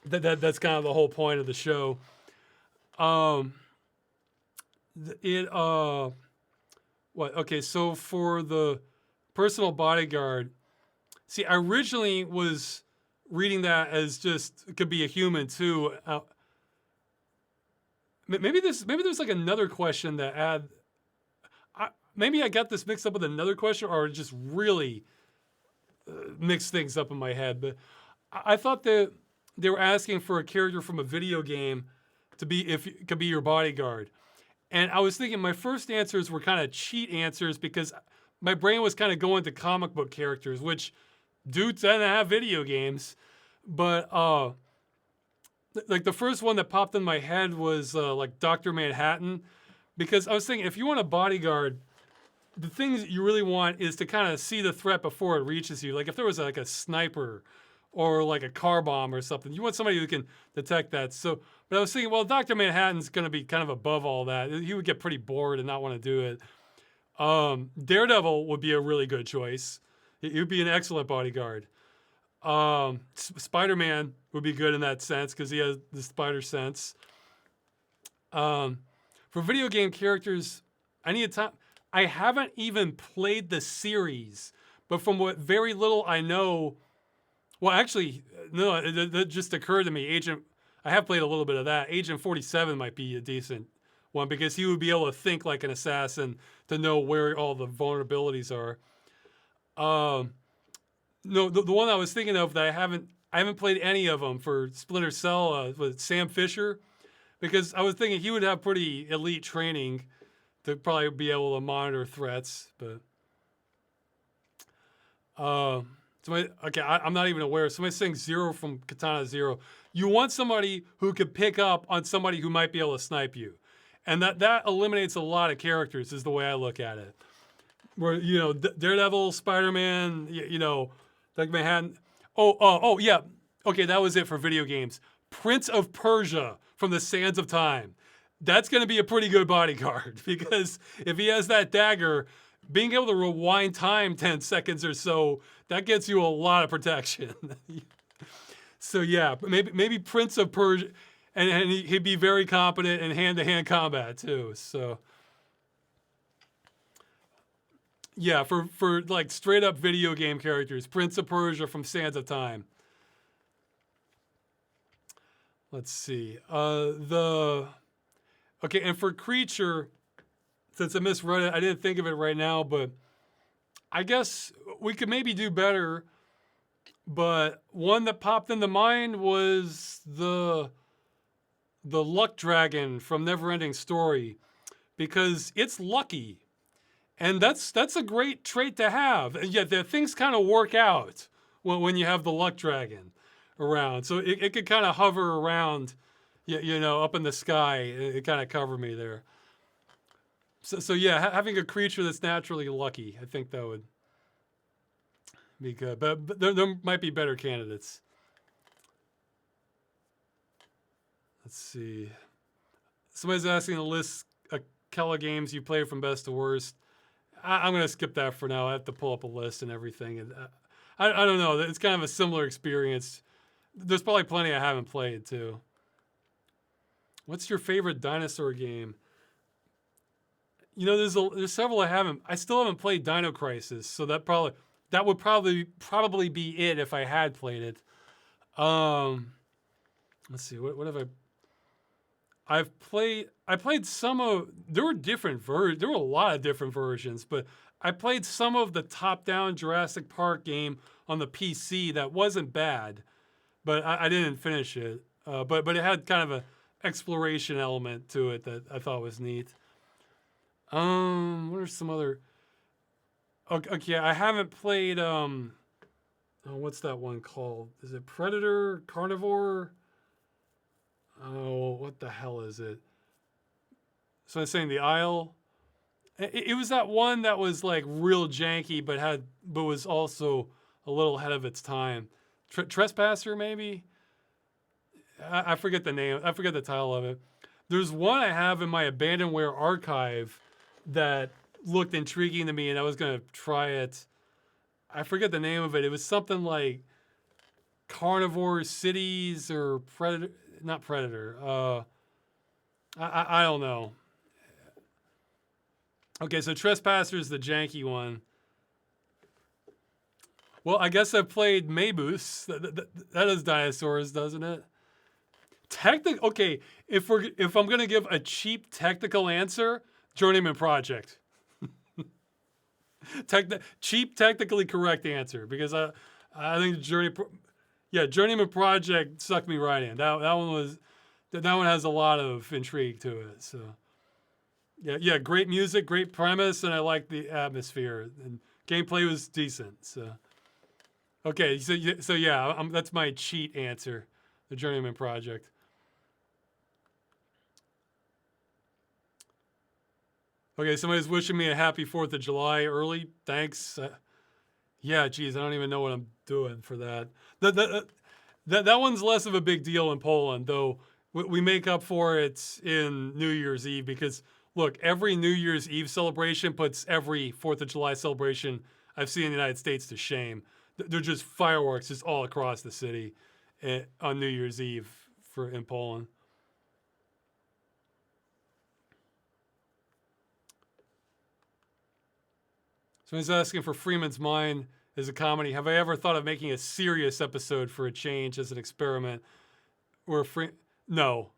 that's kind of the whole point of the show. Okay, so for the personal bodyguard, see, I originally was reading that as just it could be a human too. Maybe there's like another question that maybe I got this mixed up with another question, or just really mixed things up in my head. But I thought that they were asking for a character from a video game to be could be your bodyguard, and I was thinking my first answers were kind of cheat answers because my brain was kind of going to comic book characters, which do tend to have video games, but like the first one that popped in my head was like Dr. Manhattan, because I was thinking if you want a bodyguard, the things you really want is to kind of see the threat before it reaches you. Like if there was like a sniper or like a car bomb or something, you want somebody who can detect that. So, but I was thinking, well, Dr. Manhattan's going to be kind of above all that. He would get pretty bored and not want to do it. Daredevil would be a really good choice. He would be an excellent bodyguard. Spider-Man would be good in that sense because he has the spider sense. For video game characters, I need time. I haven't even played the series, but from what very little I know, well, actually, no, it just occurred to me. I have played a little bit of that. Agent 47 might be a decent one because he would be able to think like an assassin to know where all the vulnerabilities are. No, the one I was thinking of that I haven't played any of them for Splinter Cell with Sam Fisher, because I was thinking he would have pretty elite training to probably be able to monitor threats. But I'm not even aware. Somebody's saying Zero from Katana Zero. You want somebody who could pick up on somebody who might be able to snipe you, and that eliminates a lot of characters. Is the way I look at it. Where you know Daredevil, Spider-Man, like Manhattan. Oh, yeah. Okay, that was it for video games. Prince of Persia from the Sands of Time. That's going to be a pretty good bodyguard because if he has that dagger, being able to rewind time 10 seconds or so, that gets you a lot of protection. So yeah, maybe Prince of Persia, and he'd be very competent in hand-to-hand combat too. So yeah, for like straight up video game characters, Prince of Persia from Sands of Time. Let's see. Okay, and for creature, since I misread it, I didn't think of it right now, but I guess we could maybe do better. But one that popped into mind was the luck dragon from Neverending Story, because it's lucky. And that's a great trait to have. And yet the things kind of work out when you have the luck dragon around. So it could kind of hover around up in the sky. It kind of covered me there. So yeah, having a creature that's naturally lucky, I think that would be good. But there might be better candidates. Let's see. Somebody's asking to list Kella games you play from best to worst. I'm going to skip that for now. I have to pull up a list and everything. And I don't know. It's kind of a similar experience. There's probably plenty I haven't played too. What's your favorite Dinosaur game? There's several I still haven't played Dino Crisis, so that would probably be it if I had played it. Let's see. What have I played some of. There were a lot of different versions, but I played some of the top-down Jurassic Park game on the PC that wasn't bad, but I didn't finish it. But it had kind of a exploration element to it that I thought was neat. What are some other? Okay, I haven't played. What's that one called? Is it Predator? Carnivore? Oh, what the hell is it? So I'm saying The Isle. It was that one that was like real janky, but was also a little ahead of its time. Trespasser, maybe. I forget the name. I forget the title of it. There's one I have in my abandonware archive that looked intriguing to me, and I was gonna try it. I forget the name of it. It was something like Carnivore Cities or Predator. Not Predator. I don't know. Okay, so Trespasser is the janky one. Well, I guess I've played Maybus. That is dinosaurs, doesn't it? Okay, if I'm gonna give a cheap technical answer, Journeyman Project. Cheap, technically correct answer, because I think Journeyman Project sucked me right in. That one has a lot of intrigue to it. So yeah, great music, great premise, and I like the atmosphere, and gameplay was decent. So okay, so yeah, that's my cheat answer, the Journeyman Project. Okay, somebody's wishing me a happy 4th of July early. Thanks. Yeah, geez, I don't even know what I'm doing for that. That one's less of a big deal in Poland, though. We make up for it in New Year's Eve because, look, every New Year's Eve celebration puts every 4th of July celebration I've seen in the United States to shame. They're just fireworks just all across the city on New Year's Eve in Poland. So he's asking for Freeman's Mind as a comedy. Have I ever thought of making a serious episode for a change as an experiment? No.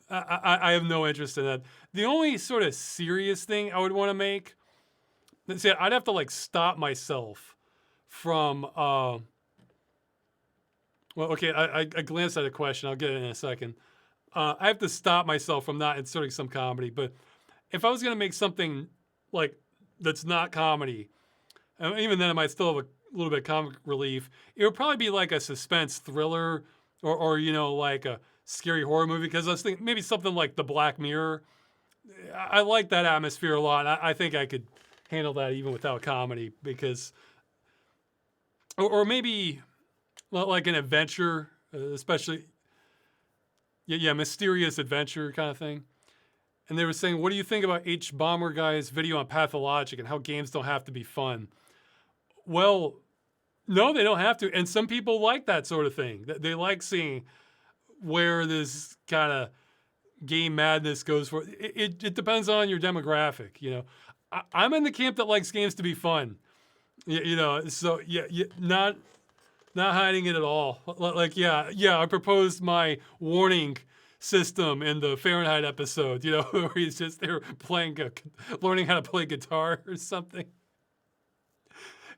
I have no interest in that. The only sort of serious thing I would want to make, see, I'd have to like stop myself from, well, okay, I glanced at a question. I'll get it in a second. I have to stop myself from not inserting some comedy, but if I was going to make something like that's not comedy, even then, I might still have a little bit of comic relief. It would probably be like a suspense thriller or like a scary horror movie, because I was thinking maybe something like The Black Mirror. I like that atmosphere a lot. I think I could handle that even without comedy, because, or maybe like an adventure, especially, mysterious adventure kind of thing. And they were saying, what do you think about H. Bomber Guy's video on Pathologic and how games don't have to be fun? Well, no, they don't have to. And some people like that sort of thing. They like seeing where this kind of game madness goes for. It depends on your demographic. I'm in the camp that likes games to be fun. So not hiding it at all. Like, I proposed my warning system in the Fahrenheit episode, where he's just there learning how to play guitar or something.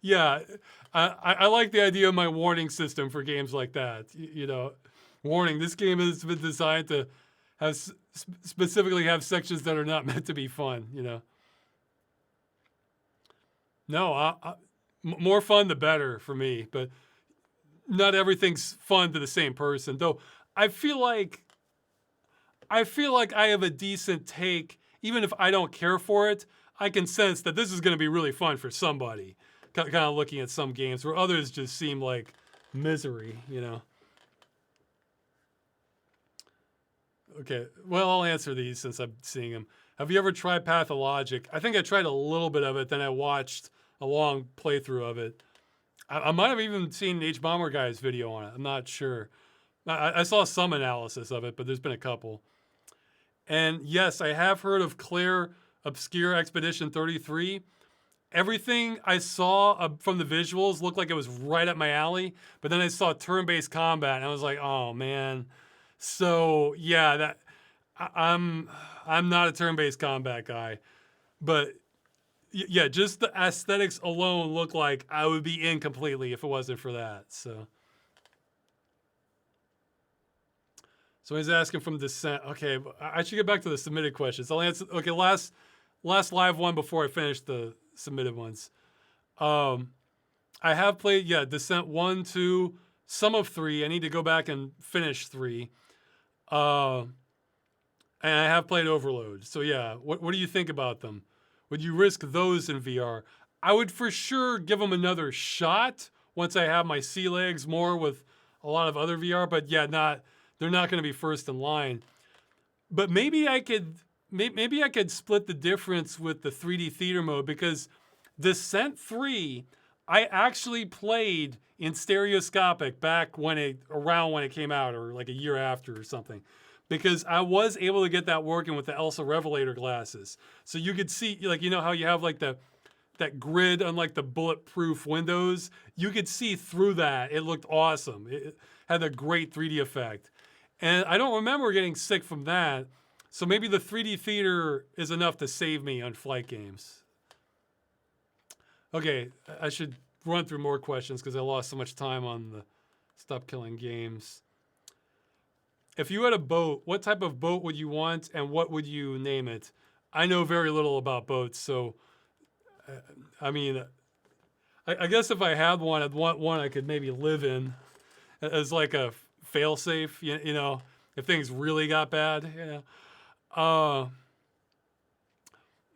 Yeah, I like the idea of my warning system for games like that. Warning: this game has been designed to have specifically have sections that are not meant to be fun. No, more fun the better for me, but not everything's fun to the same person. Though I feel like I feel like I have a decent take, even if I don't care for it. I can sense that this is going to be really fun for somebody. Kind of looking at some games where others just seem like misery, you know. Okay, well, I'll answer these since I'm seeing them. Have you ever tried Pathologic? I think I tried a little bit of it, then I watched a long playthrough of it. I might have even seen H Bomber Guy's video on it. I'm not sure. I saw some analysis of it, but there's been a couple. And yes, I have heard of Claire Obscure Expedition 33. Everything I saw from the visuals looked like it was right up my alley, but then I saw turn-based combat, and I was like, oh man. So yeah, I'm not a turn-based combat guy, but yeah, just the aesthetics alone look like I would be in completely if it wasn't for that. So he's asking from Descent. Okay, I should get back to the submitted questions. I'll answer. Okay, last live one before I finish the submitted ones. I have played Descent 1, 2, some of 3. I need to go back and finish 3. And I have played Overload. So yeah, what do you think about them? Would you risk those in VR? I would for sure give them another shot once I have my sea legs more with a lot of other VR. But yeah, they're not going to be first in line. But maybe I could split the difference with the 3D theater mode, because Descent 3 I actually played in stereoscopic back around when it came out, or like a year after or something, because I was able to get that working with the Elsa Revelator glasses. So you could see, like, you know how you have like that grid on like the bulletproof windows? You could see through that. It looked awesome. It had a great 3D effect. And I don't remember getting sick from that. So maybe the 3D theater is enough to save me on flight games. Okay, I should run through more questions because I lost so much time on the Stop Killing Games. If you had a boat, what type of boat would you want and what would you name it? I know very little about boats, so I mean, I guess if I had one, I'd want one I could maybe live in as like a fail-safe, you know, if things really got bad, you know.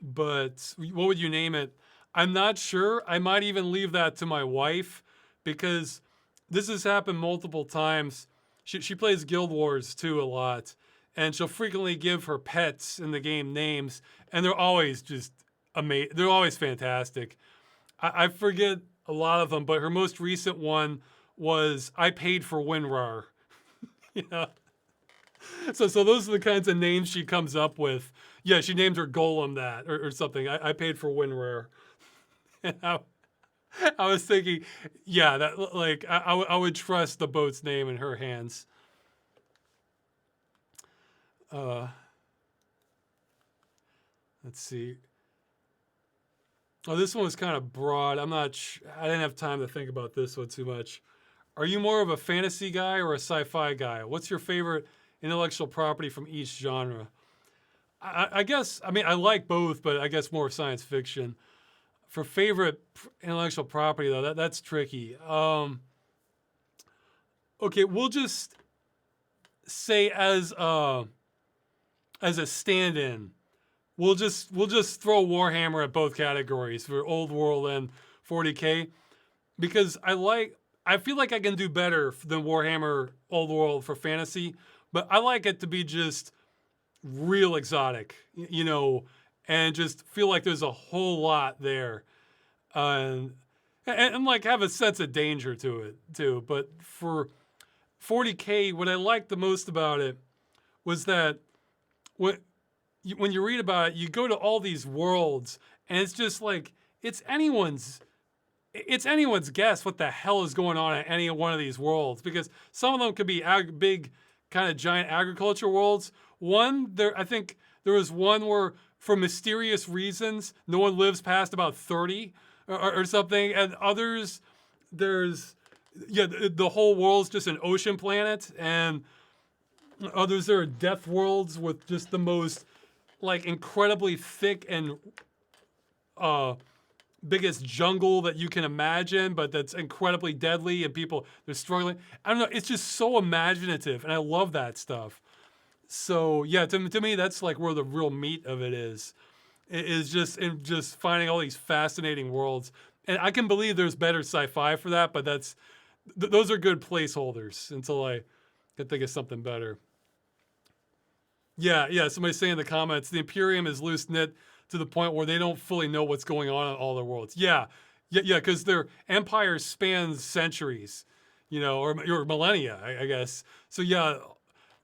But what would you name it? I'm not sure. I might even leave that to my wife, because this has happened multiple times. She plays Guild Wars too a lot, and she'll frequently give her pets in the game names, and they're always just amazing. They're always fantastic. I forget a lot of them, but her most recent one was I paid for WinRAR. You know? So those are the kinds of names she comes up with. Yeah, she named her Golem that or something. I paid for WinRAR. And I was thinking, yeah, that like I would trust the boat's name in her hands. Let's see. Oh, this one was kind of broad. I didn't have time to think about this one too much. Are you more of a fantasy guy or a sci-fi guy? What's your favorite intellectual property from each genre? I guess, I mean, I like both, but I guess more science fiction. For favorite intellectual property, though, that's tricky. Okay, we'll just say as a stand-in, we'll just throw Warhammer at both categories for Old World and 40K, because I feel like I can do better than Warhammer Old World for fantasy, but I like it to be just real exotic, you know, and just feel like there's a whole lot there, and like have a sense of danger to it too. But for 40K, what I liked the most about it was that when you read about it, you go to all these worlds, and it's just like it's anyone's guess what the hell is going on in any one of these worlds, because some of them could be big, kind of giant agriculture worlds. I think there was one where, for mysterious reasons, no one lives past about 30 or something, and others, the whole world's just an ocean planet, and others there are death worlds with just the most like incredibly thick and biggest jungle that you can imagine, but that's incredibly deadly, and they're struggling. I don't know, it's just so imaginative, and I love that stuff. So yeah, to me, that's like where the real meat of it is. Is just in just finding all these fascinating worlds. And I can believe there's better sci-fi for that, but those are good placeholders until I can think of something better. Yeah, yeah. Somebody's saying in the comments, the Imperium is loose knit to the point where they don't fully know what's going on in all their worlds. Yeah, yeah, yeah. Because their empire spans centuries, or millennia, I guess. So yeah,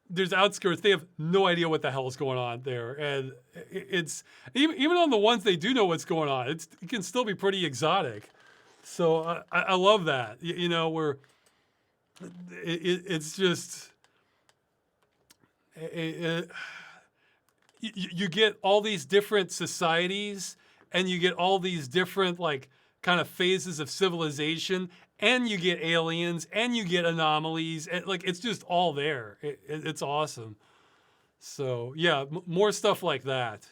there's outskirts. They have no idea what the hell is going on there, and it's even on the ones they do know what's going on. It can still be pretty exotic. So I love that. Where it's just. You get all these different societies, and you get all these different like kind of phases of civilization, and you get aliens, and you get anomalies, and like it's just all there. It's awesome. So yeah, more stuff like that.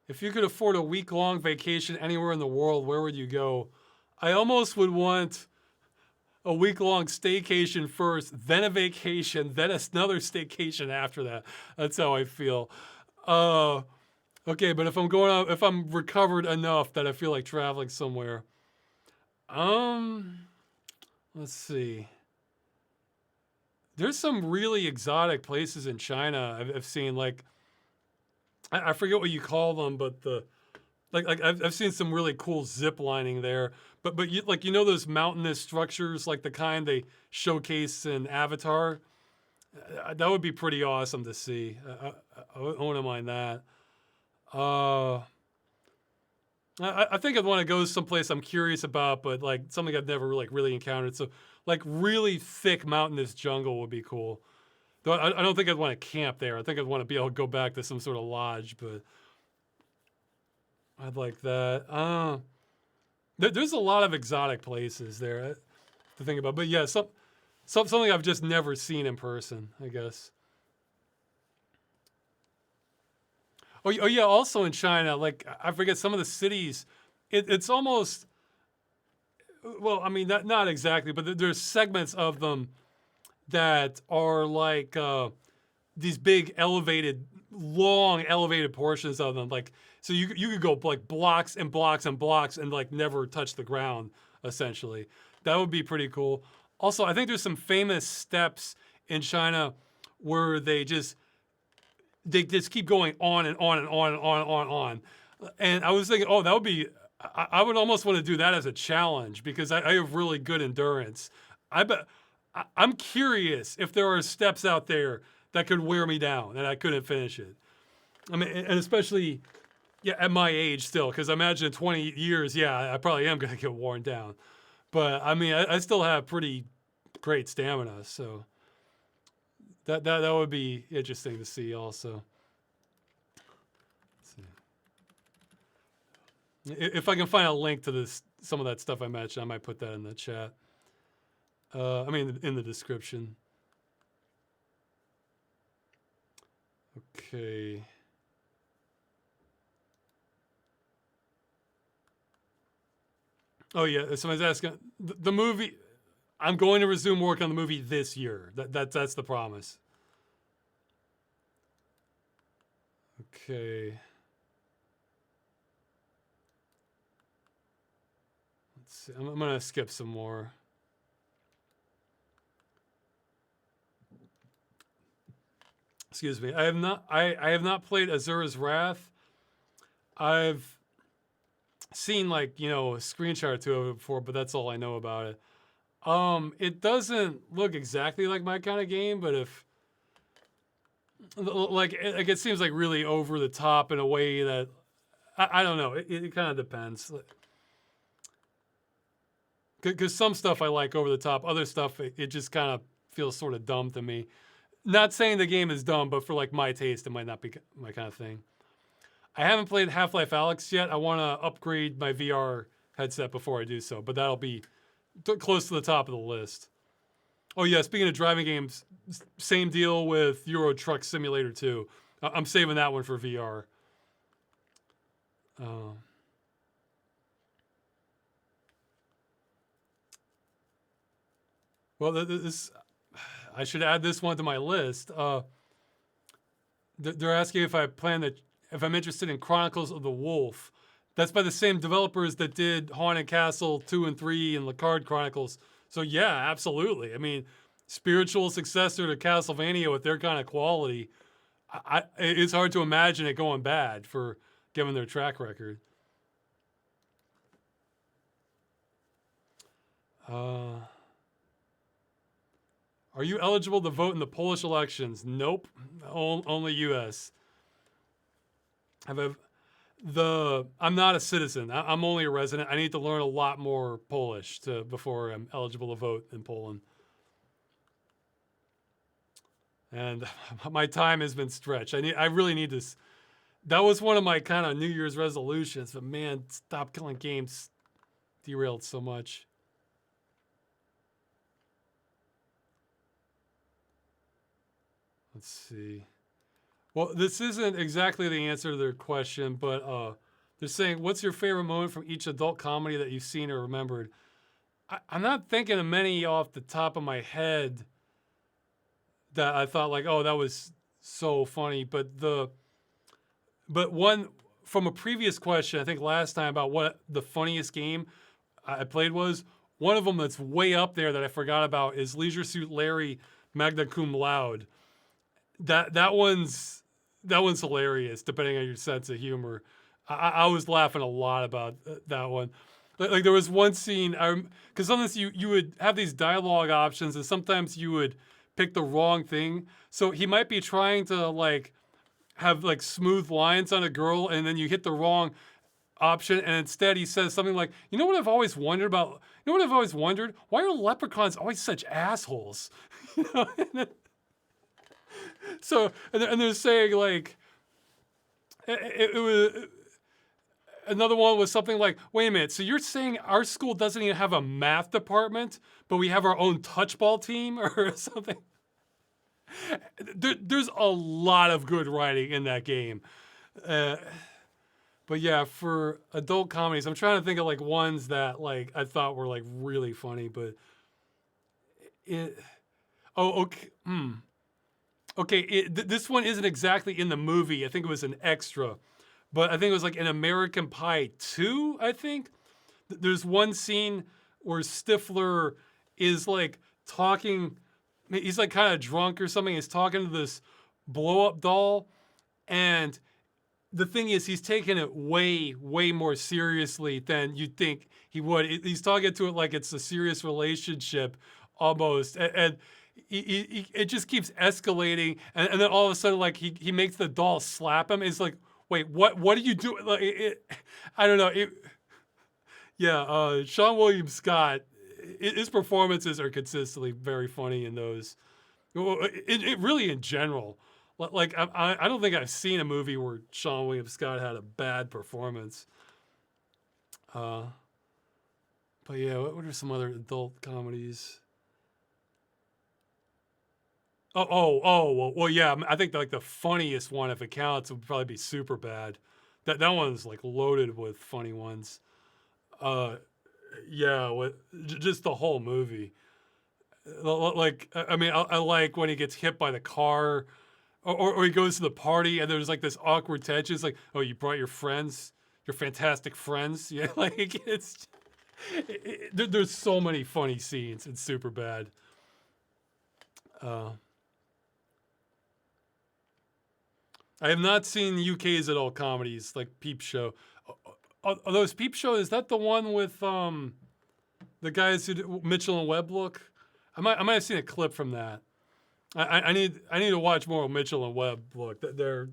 If you could afford a week-long vacation anywhere in the world, where would you go? I almost would want a week-long staycation first, then a vacation, then another staycation after that. That's how I feel. Okay, but if I'm recovered enough that I feel like traveling somewhere, let's see. There's some really exotic places in China I've seen. Like, I forget what you call them, but I've seen some really cool zip lining there. But those mountainous structures, like the kind they showcase in Avatar, that would be pretty awesome to see. I wouldn't mind that. I think I'd want to go someplace I'm curious about, but like something I've never really encountered. So like really thick mountainous jungle would be cool. Though I don't think I'd want to camp there. I think I'd want to be able to go back to some sort of lodge, but I'd like that. There's a lot of exotic places there to think about. But yeah, something I've just never seen in person, I guess. Oh yeah, also in China, like I forget some of the cities, it's almost, well, I mean, not exactly, but there's segments of them that are like these big long elevated portions of them. Like, so you could go like blocks and blocks and blocks and like never touch the ground, essentially. That would be pretty cool. Also, I think there's some famous steps in China where they just keep going on and on and on and on and on and on. And I was thinking, oh, that would be, I would almost want to do that as a challenge because I have really good endurance. I'm curious if there are steps out there that could wear me down and I couldn't finish it. I mean, and especially, yeah, at my age still, because I imagine in 20 years, yeah, I probably am going to get worn down. But I mean, I still have pretty great stamina, so that would be interesting to see also. Let's see. If I can find a link to some of that stuff I mentioned, I might put that in the chat. I mean, in the description. Okay. Oh yeah, somebody's asking the movie. I'm going to resume work on the movie this year. That's the promise. Okay. Let's see. I'm gonna skip some more. Excuse me. I have not played Azura's Wrath. I've seen a screenshot or two of it before, but that's all I know about it. It doesn't look exactly like my kind of game, but if it seems like really over the top in a way that I don't know. It kind of depends. Because some stuff I like over the top, other stuff it just kind of feels sort of dumb to me. Not saying the game is dumb, but for like my taste, it might not be my kind of thing. I haven't played Half-Life Alyx yet. I want to upgrade my VR headset before I do so, but that'll be close to the top of the list. Oh yeah, speaking of driving games, same deal with Euro Truck Simulator 2. I'm saving that one for VR. Well, this I should add this one to my list. They're asking if I'm interested in Chronicles of the Wolf. That's by the same developers that did Haunted Castle 2 and 3 and Lacard Chronicles. So yeah, absolutely. I mean, spiritual successor to Castlevania with their kind of quality. It's hard to imagine it going bad for given their track record. Are you eligible to vote in the Polish elections? Nope. Only U.S. I'm not a citizen. I'm only a resident. I need to learn a lot more Polish before I'm eligible to vote in Poland. And my time has been stretched. I really need this. That was one of my kind of New Year's resolutions, but man, Stop Killing Games derailed so much. Let's see. Well, this isn't exactly the answer to their question, but they're saying, what's your favorite moment from each adult comedy that you've seen or remembered? I'm not thinking of many off the top of my head that I thought like, oh, that was so funny. But one from a previous question, I think last time about what the funniest game I played was, one of them that's way up there that I forgot about is Leisure Suit Larry Magna Cum Laude. That one's hilarious, depending on your sense of humor. I was laughing a lot about that one. Like there was one scene, because sometimes you would have these dialogue options, and sometimes you would pick the wrong thing. So he might be trying to like have like smooth lines on a girl, and then you hit the wrong option, and instead he says something like, "You know what I've always wondered about? You know what I've always wondered? Why are leprechauns always such assholes?" You know. So, and they're saying like, it was, another one was something like, wait a minute, so you're saying our school doesn't even have a math department, but we have our own touchball team or something? There's a lot of good writing in that game. But yeah, for adult comedies, I'm trying to think of like ones that like I thought were like really funny, but okay. Okay, this one isn't exactly in the movie. I think it was an extra. But I think it was like in American Pie 2, I think. There's one scene where Stifler is like talking, he's like kind of drunk or something. He's talking to this blow-up doll. And the thing is, he's taking it way, way more seriously than you'd think he would. He's talking to it like it's a serious relationship almost. And it just keeps escalating, and then all of a sudden, like he makes the doll slap him. It's like, wait, what are you doing? Like, I don't know. Sean William Scott, his performances are consistently very funny in those. It really in general, like I don't think I've seen a movie where Sean William Scott had a bad performance. But yeah, what are some other adult comedies? Well, yeah. I think like the funniest one, if it counts, would probably be Superbad. That one's like loaded with funny ones. Yeah, with just the whole movie. Like, I mean, I like when he gets hit by the car, or he goes to the party and there's like this awkward tension. It's like, oh, you brought your friends, your fantastic friends. Yeah, like there's so many funny scenes. It's Superbad. I have not seen UK's adult comedies like Peep Show. Are those Peep Show? Is that the one with the guys who did Mitchell and Webb look? I might have seen a clip from that. I need to watch more of Mitchell and Webb look. They're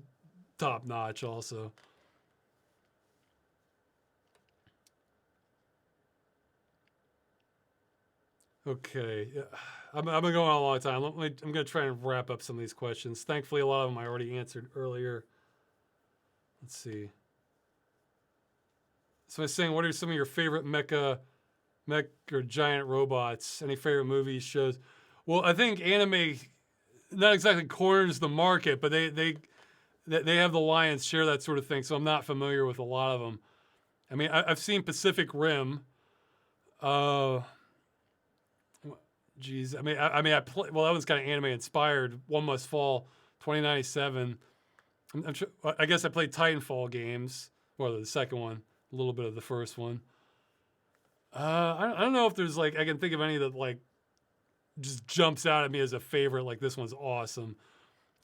top notch also. Okay. I've been going on a long time. I'm going to try and wrap up some of these questions. Thankfully, a lot of them I already answered earlier. Let's see. So I was saying, what are some of your favorite mech or giant robots? Any favorite movies, shows? Well, I think anime not exactly corners the market, but they have the lion's share, that sort of thing. So I'm not familiar with a lot of them. I mean, I've seen Pacific Rim. Geez, I play. Well, that was kind of anime inspired. One Must Fall, 2097. I'm sure, I guess I played Titanfall games, or the second one, a little bit of the first one. I don't know if there's like I can think of any that like just jumps out at me as a favorite. Like this one's awesome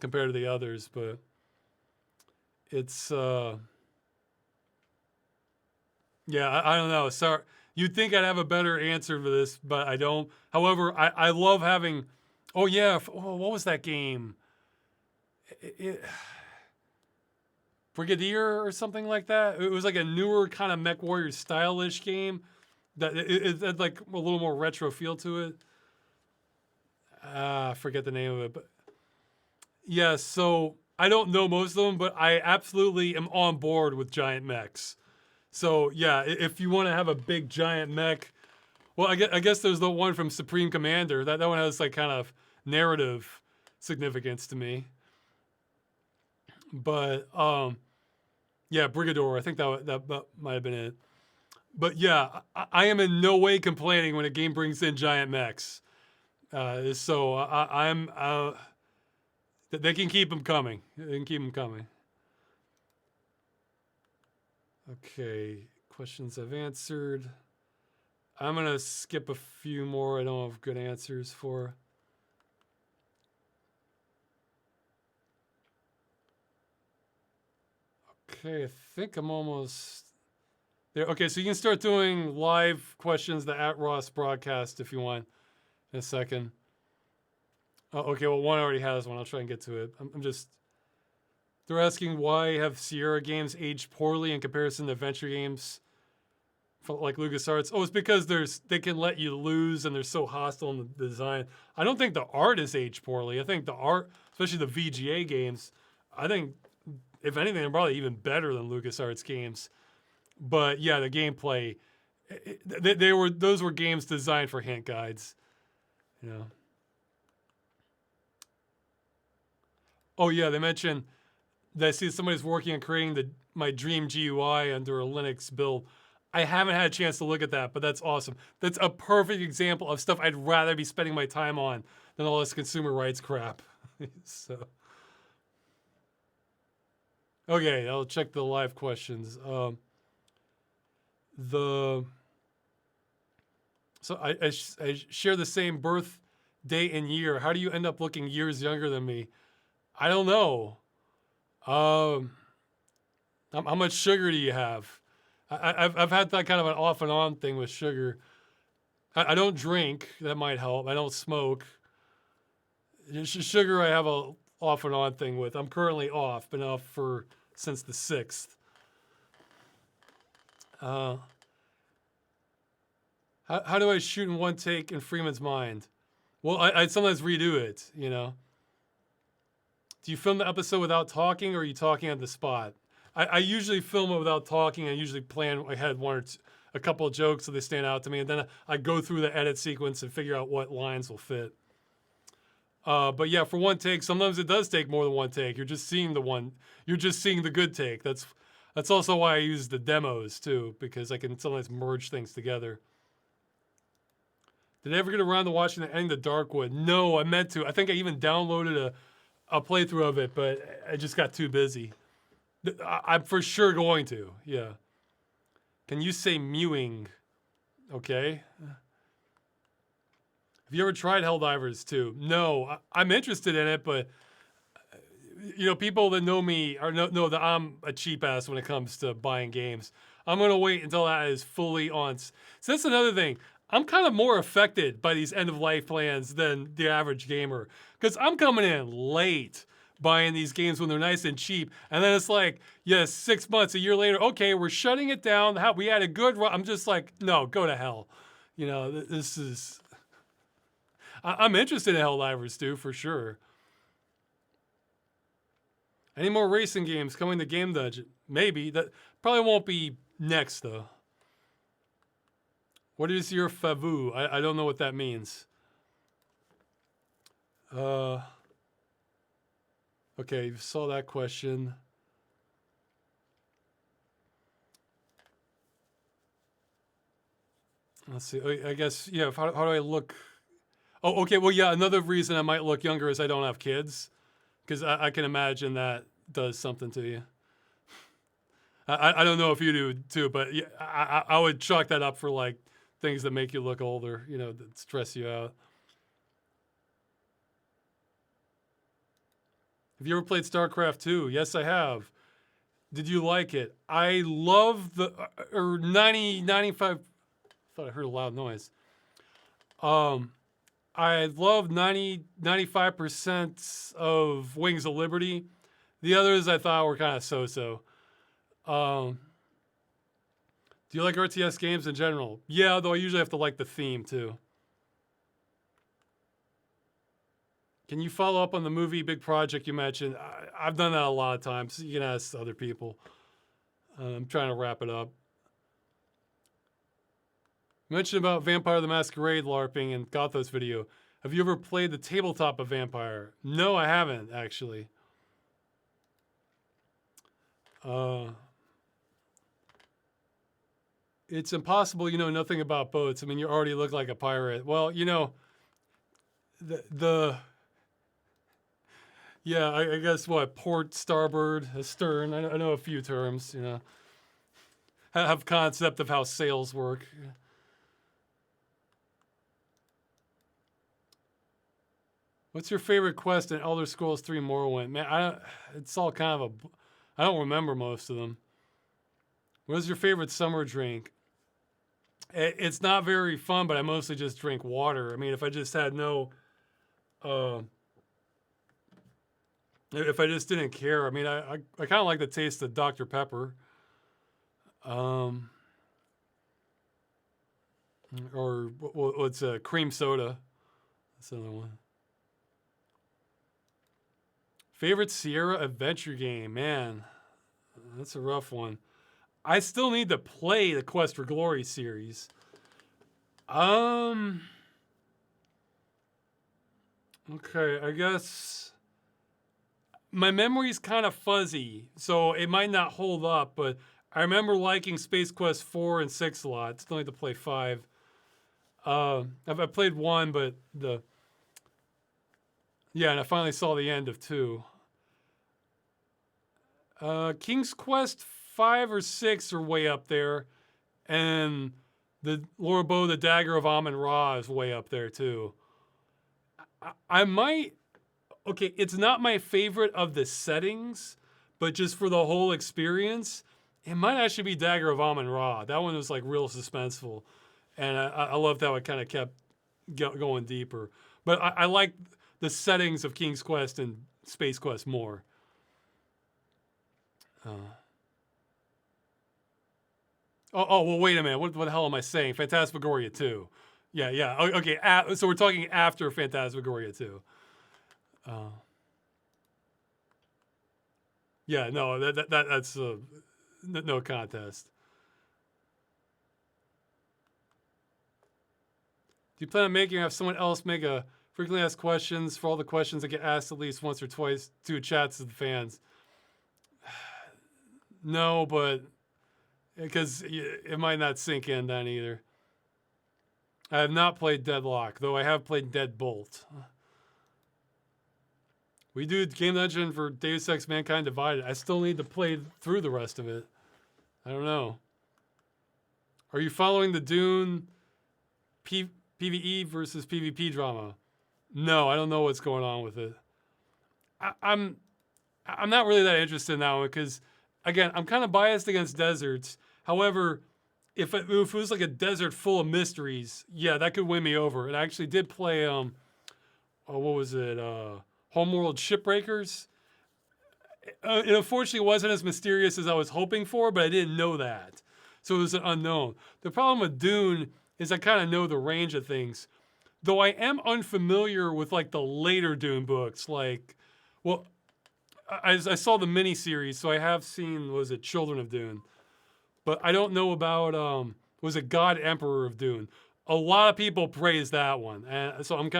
compared to the others, but it's yeah, I don't know. Sorry, you'd think I'd have a better answer for this, but I don't. However, I love having. Oh yeah, what was that game? Brigadier or something like that. It was like a newer kind of Mech Warrior stylish game that it had like a little more retro feel to it. I forget the name of it, but yeah. So I don't know most of them, but I absolutely am on board with giant mechs. So yeah, if you want to have a big giant mech, well, I guess there's the one from Supreme Commander. That one has like kind of narrative significance to me. But yeah, Brigador. I think that might have been it. But yeah, I am in no way complaining when a game brings in giant mechs. So I'm they can keep them coming. They can keep them coming. Okay, questions I've answered. I'm gonna skip a few more I don't have good answers for. Okay, I think I'm almost there. Okay, so you can start doing live questions, the @Ross broadcast if you want in a second. Oh, okay, well, one already has one. I'll try and get to it. I'm just. They're asking why have Sierra games aged poorly in comparison to adventure games like LucasArts. Oh, it's because they can let you lose and they're so hostile in the design. I don't think the art is aged poorly. I think the art, especially the VGA games, I think if anything, they're probably even better than LucasArts games. But yeah, the gameplay, those were games designed for hint guides. You know. Oh yeah, they mentioned that I see somebody's working on creating my dream GUI under a Linux build. I haven't had a chance to look at that, but that's awesome. That's a perfect example of stuff I'd rather be spending my time on than all this consumer rights crap. So, okay, I'll check the live questions. I share the same birth date and year. How do you end up looking years younger than me? I don't know. How much sugar do you have? I've had that kind of an off and on thing with sugar. I don't drink. That might help. I don't smoke. Sugar I have a off and on thing with. I'm currently off. Been off since the 6th. How do I shoot in one take in Freeman's mind? Well, I sometimes redo it, you know. Do you film the episode without talking or are you talking on the spot? I usually film it without talking. I usually plan ahead a couple of jokes so they stand out to me. And then I go through the edit sequence and figure out what lines will fit. But yeah, for one take, sometimes it does take more than one take. You're just seeing the good take. That's also why I use the demos too, because I can sometimes merge things together. Did I ever get around to watching the ending of Darkwood? No, I meant to. I think I even downloaded a playthrough of it, but I just got too busy. I'm for sure going to, yeah. Can you say mewing? Okay. Have you ever tried Helldivers 2? No, I'm interested in it, but you know, people that know me know that I'm a cheap ass when it comes to buying games. I'm gonna wait until that is fully on. So that's another thing. I'm kind of more affected by these end of life plans than the average gamer because I'm coming in late buying these games when they're nice and cheap, and then it's like, yes, 6 months, a year later, okay, we're shutting it down. We had a good run. I'm just like, no, go to hell. You know, this is. I'm interested in Helldivers 2 for sure. Any more racing games coming to Game Dungeon? Maybe. That probably won't be next though. What is your favoo? I don't know what that means. Okay, you saw that question. Let's see. I guess, yeah, how do I look? Oh, okay. Well, yeah. Another reason I might look younger is I don't have kids, because I can imagine that does something to you. I don't know if you do too, but yeah, I would chalk that up for like things that make you look older, you know, that stress you out. Have you ever played StarCraft 2? Yes, I have. Did you like it? I love the, or 90, 95, thought I heard a loud noise. Um, I love 95% of Wings of Liberty. The others I thought were kind of so-so. Um, do you like RTS games in general? Yeah, though I usually have to like the theme too. Can you follow up on the movie Big Project you mentioned? I've done that a lot of times. You can ask other people. I'm trying to wrap it up. You mentioned about Vampire the Masquerade LARPing and Gothos video. Have you ever played the tabletop of Vampire? No, I haven't, actually. It's impossible you know nothing about boats. I mean, you already look like a pirate. Well, you know, yeah, I guess what, port, starboard, astern. I know a few terms, you know. Have concept of how sails work. What's your favorite quest in Elder Scrolls 3 Morrowind? Man, it's all kind of I don't remember most of them. What is your favorite summer drink? It's not very fun, but I mostly just drink water. I mean, if I just had no, if I just didn't care, I mean, I kind of like the taste of Dr. Pepper. Or what's a cream soda? That's another one. Favorite Sierra adventure game? Man, that's a rough one. I still need to play the Quest for Glory series. Okay, I guess my memory's kind of fuzzy, so it might not hold up, but I remember liking Space Quest 4 and 6 a lot. Still need to play 5. I've played 1, but yeah, and I finally saw the end of 2. King's Quest 5 or 6 are way up there, and the Lord Bow, the Dagger of Amun-Ra is way up there too. I might, okay, it's not my favorite of the settings, but just for the whole experience, it might actually be Dagger of Amun-Ra. That one was like real suspenseful, and I loved how it kind of kept going deeper. But I like the settings of King's Quest and Space Quest more. Well, wait a minute. What the hell am I saying? Phantasmagoria 2. Yeah. Okay, so we're talking after Phantasmagoria 2. Yeah, no, that's no contest. Do you plan on making or have someone else make a frequently asked questions for all the questions that get asked at least once or twice to chats to the fans? No, but because it might not sink in then either. I have not played Deadlock, though I have played Deadbolt. We do Game Legend for Deus Ex Mankind Divided. I still need to play through the rest of it. I don't know. Are you following the Dune PvE versus PvP drama? No, I don't know what's going on with it. I'm not really that interested in that one because, again, I'm kind of biased against deserts. However, if it was like a desert full of mysteries, yeah, that could win me over. And I actually did play, what was it? Homeworld Shipbreakers. It unfortunately wasn't as mysterious as I was hoping for, but I didn't know that. So it was an unknown. The problem with Dune is I kind of know the range of things. Though I am unfamiliar with like the later Dune books. Like, well, I saw the miniseries, so I have seen, was it Children of Dune? But I don't know about, was it God Emperor of Dune? A lot of people praise that one. And so I'm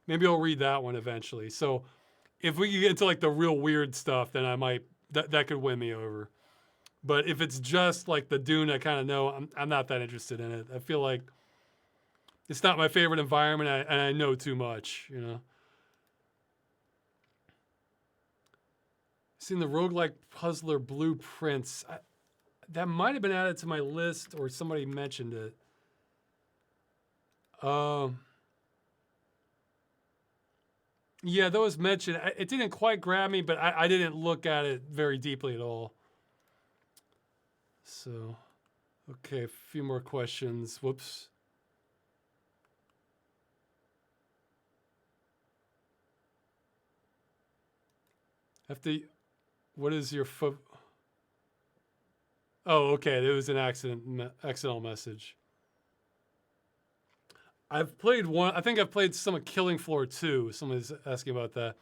maybe I'll read that one eventually. So if we can get into like the real weird stuff, then I might, that could win me over. But if it's just like the Dune I kind of know, I'm not that interested in it. I feel like It's not my favorite environment, and I know too much, you know. Seen the roguelike puzzler blueprints. That might have been added to my list, or somebody mentioned it. Yeah, that was mentioned. It didn't quite grab me, but I didn't look at it very deeply at all. So, okay, a few more questions. Whoops. What is your Oh, okay, there was an accidental message. I've played one. I think I've played some of Killing Floor 2. Somebody's asking about that.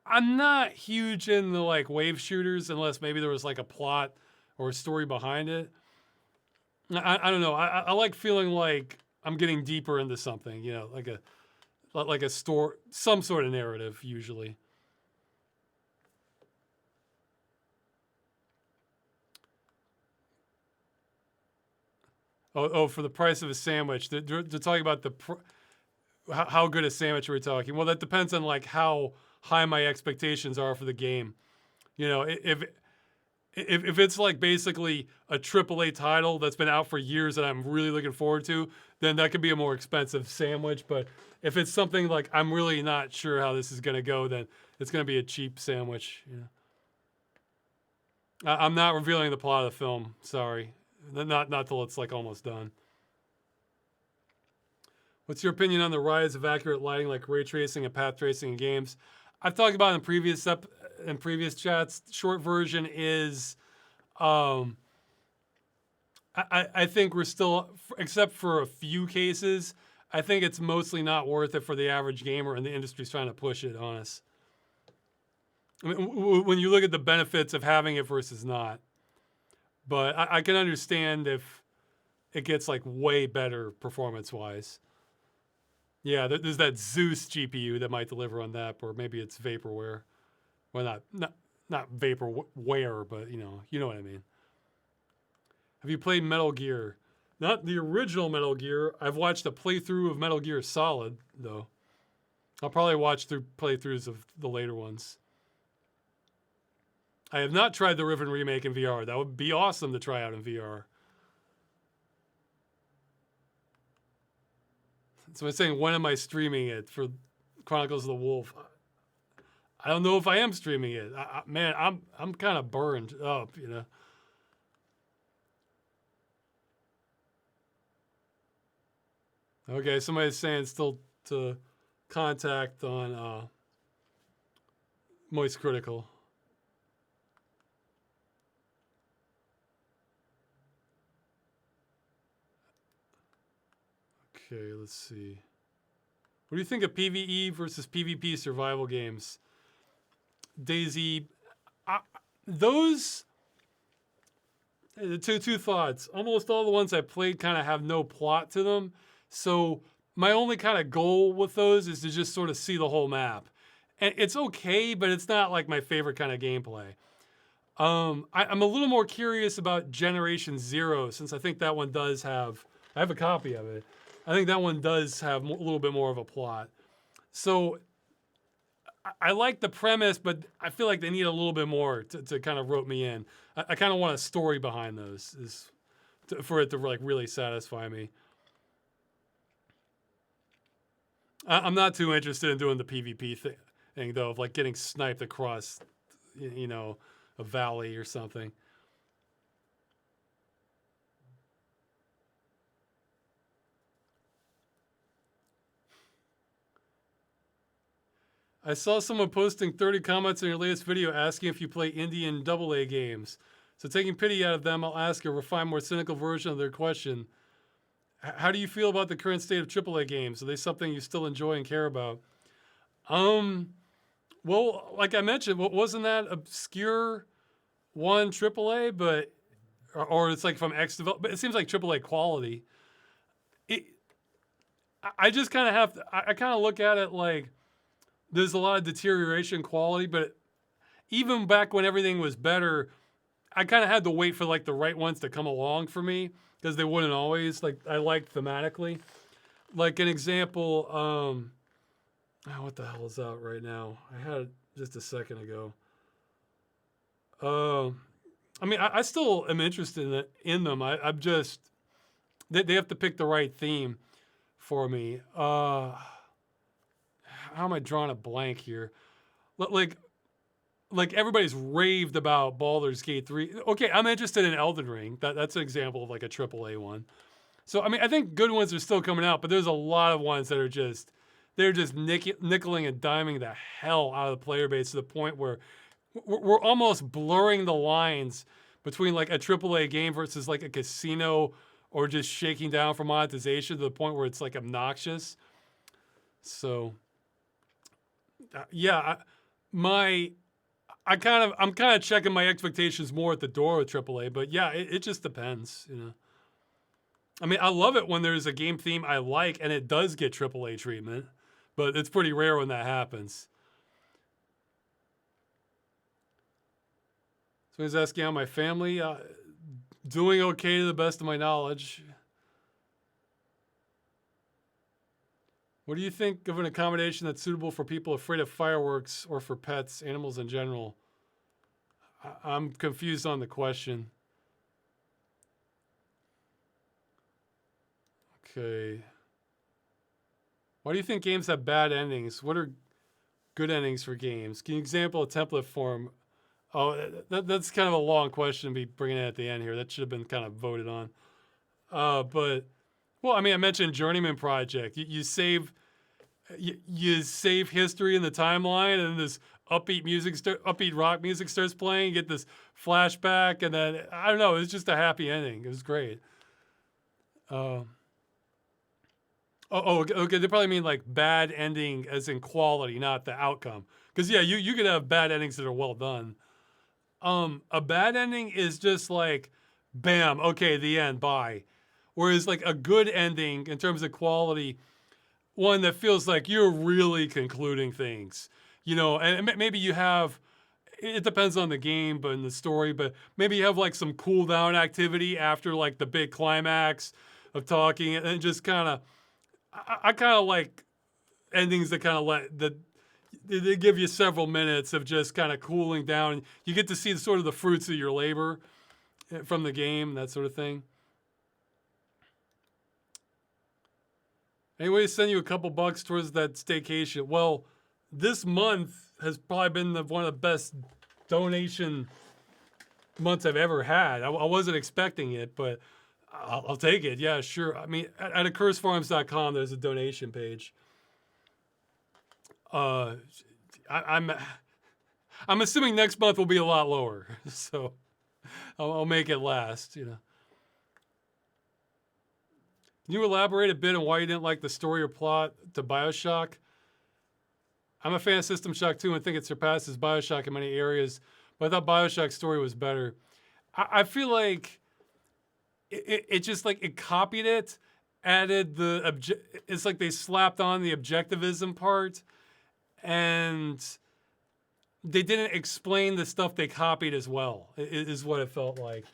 I'm not huge in the like wave shooters unless maybe there was like a plot or a story behind it. I don't know. I like feeling like I'm getting deeper into something, you know, like a story, some sort of narrative usually. Oh, for the price of a sandwich. They're talking about how good a sandwich are we talking? Well, that depends on like how high my expectations are for the game. You know, if it's like basically a AAA title that's been out for years that I'm really looking forward to, then that could be a more expensive sandwich. But if it's something like I'm really not sure how this is going to go, then it's going to be a cheap sandwich. You know? I'm not revealing the plot of the film. Sorry. Not till it's like almost done. What's your opinion on the rise of accurate lighting like ray tracing and path tracing in games? I've talked about it in previous chats. Short version is, I think we're still, except for a few cases, I think it's mostly not worth it for the average gamer, and the industry's trying to push it on us. I mean, when you look at the benefits of having it versus not. But I can understand if it gets like way better performance-wise. Yeah, there's that Zeus GPU that might deliver on that, or maybe it's vaporware. Well, not vaporware, but you know what I mean. Have you played Metal Gear? Not the original Metal Gear. I've watched a playthrough of Metal Gear Solid, though. I'll probably watch through playthroughs of the later ones. I have not tried the Riven remake in VR. That would be awesome to try out in VR. So I'm saying, when am I streaming it for Chronicles of the Wolf? I don't know if I am streaming it. Man, I'm kind of burned up, you know. Okay, somebody's saying still to contact on Moist Critical. Okay, let's see. What do you think of PvE versus PvP survival games? DayZ, those, two thoughts. Almost all the ones I played kind of have no plot to them. So my only kind of goal with those is to just sort of see the whole map. And it's okay, but it's not like my favorite kind of gameplay. I'm a little more curious about Generation Zero, since I think that one does have, I have a copy of it. I think that one does have a little bit more of a plot. So I like the premise, but I feel like they need a little bit more to kind of rope me in. I kind of want a story behind those for it to like really satisfy me. I'm not too interested in doing the PvP thing though, of like getting sniped across, you know, a valley or something. I saw someone posting 30 comments in your latest video asking if you play indie and AA games. So taking pity out of them, I'll ask a refined, more cynical version of their question. How do you feel about the current state of AAA games? Are they something you still enjoy and care about? Well, like I mentioned, wasn't that obscure one AAA, but or it's like from X develop, but it seems like AAA quality. I just kind of have to. I kind of look at it like there's a lot of deterioration quality, but even back when everything was better, I kind of had to wait for like the right ones to come along for me because they wouldn't always. Like I liked thematically. Like an example, oh, what the hell is out right now? I had it just a second ago. I mean, I still am interested in them. I'm just, they have to pick the right theme for me. How am I drawing a blank here? Like, everybody's raved about Baldur's Gate 3. Okay, I'm interested in Elden Ring. That's an example of like a AAA one. So, I mean, I think good ones are still coming out, but there's a lot of ones that are just, they're just nickeling and diming the hell out of the player base to the point where we're almost blurring the lines between like a AAA game versus like a casino or just shaking down for monetization to the point where it's like obnoxious. So, yeah, I'm kind of checking my expectations more at the door with AAA, but yeah, it just depends, you know. I mean, I love it when there's a game theme I like and it does get AAA treatment, but it's pretty rare when that happens. Someone's asking how my family, doing okay to the best of my knowledge. What do you think of an accommodation that's suitable for people afraid of fireworks or for pets, animals in general? I'm confused on the question. Okay. Why do you think games have bad endings? What are good endings for games? Can you example a template form? Oh, that's kind of a long question to be bringing in at the end here. That should have been kind of voted on. But, well, I mean, I mentioned Journeyman Project. You save history in the timeline, and this upbeat rock music starts playing. You get this flashback, and then I don't know. It was just a happy ending. It was great. Okay. They probably mean like bad ending as in quality, not the outcome. Because yeah, you could have bad endings that are well done. A bad ending is just like, bam, okay, the end, bye. Whereas like a good ending in terms of quality, one that feels like you're really concluding things, you know, and maybe you have, it depends on the game, but in the story, but maybe you have like some cool down activity after like the big climax of talking, and just kind of, I kind of like endings that kind of they give you several minutes of just kind of cooling down. You get to see sort of the fruits of your labor from the game, that sort of thing. Anyway, send you a couple bucks towards that staycation. Well, this month has probably been one of the best donation months I've ever had. I wasn't expecting it, but I'll take it. Yeah, sure. I mean, at accursefarms.com, there's a donation page. I'm assuming next month will be a lot lower, so I'll make it last. You know. Can you elaborate a bit on why you didn't like the story or plot to Bioshock? I'm a fan of System Shock 2 and think it surpasses Bioshock in many areas, but I thought Bioshock's story was better. I feel like it just like it copied it, added it's like they slapped on the objectivism part, and they didn't explain the stuff they copied as well, is what it felt like.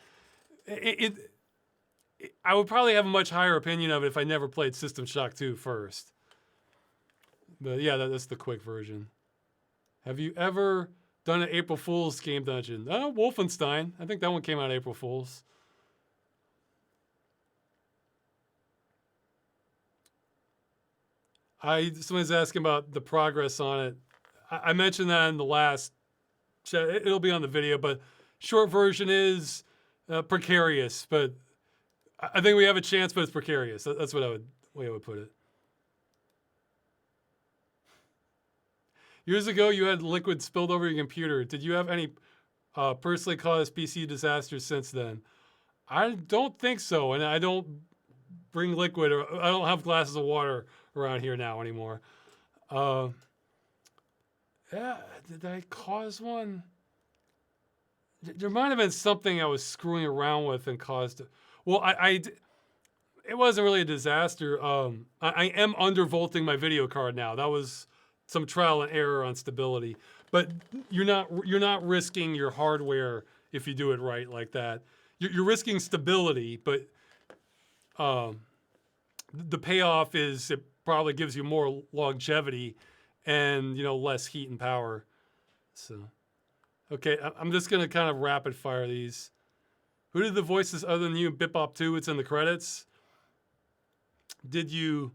I would probably have a much higher opinion of it if I never played System Shock 2 first. But yeah, that's the quick version. Have you ever done an April Fool's game dungeon? Wolfenstein. I think that one came out April Fool's. Someone's asking about the progress on it. I mentioned that in the last chat. It'll be on the video, but short version is precarious. But I think we have a chance, but it's precarious. That's what way I would put it. Years ago, you had liquid spilled over your computer. Did you have any personally caused PC disasters since then? I don't think so, and I don't bring liquid, or I don't have glasses of water around here now anymore. Yeah, did I cause one? There might have been something I was screwing around with and caused it. Well, it wasn't really a disaster. I am undervolting my video card now. That was some trial and error on stability. But you're not risking your hardware if you do it right like that. You're risking stability, but the payoff is it probably gives you more longevity and, less heat and power. So, okay, I'm just going to kind of rapid fire these. Who did the voices other than you in Bip-Bop 2? It's in the credits. Do you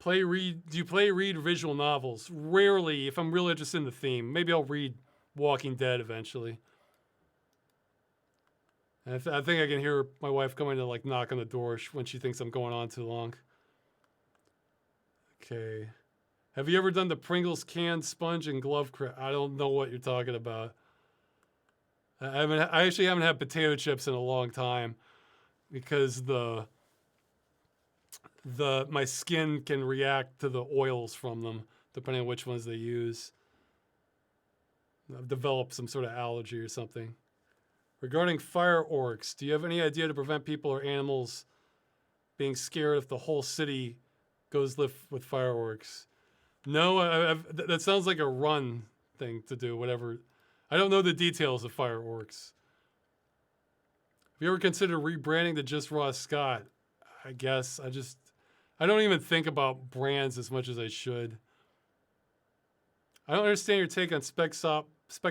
read visual novels? Rarely, if I'm really interested in the theme. Maybe I'll read Walking Dead eventually. And I think I can hear my wife coming to like knock on the door when she thinks I'm going on too long. Okay. Have you ever done the Pringles can, sponge, and glove craft? I don't know what you're talking about. I actually haven't had potato chips in a long time because my skin can react to the oils from them depending on which ones they use. I've developed some sort of allergy or something. Regarding fire orcs, do you have any idea to prevent people or animals being scared if the whole city goes live with fire orcs? No, that sounds like a run thing to do, whatever. I don't know the details of fire orcs. Have you ever considered rebranding to just Ross Scott? I guess. I don't even think about brands as much as I should. I don't understand your take on Spec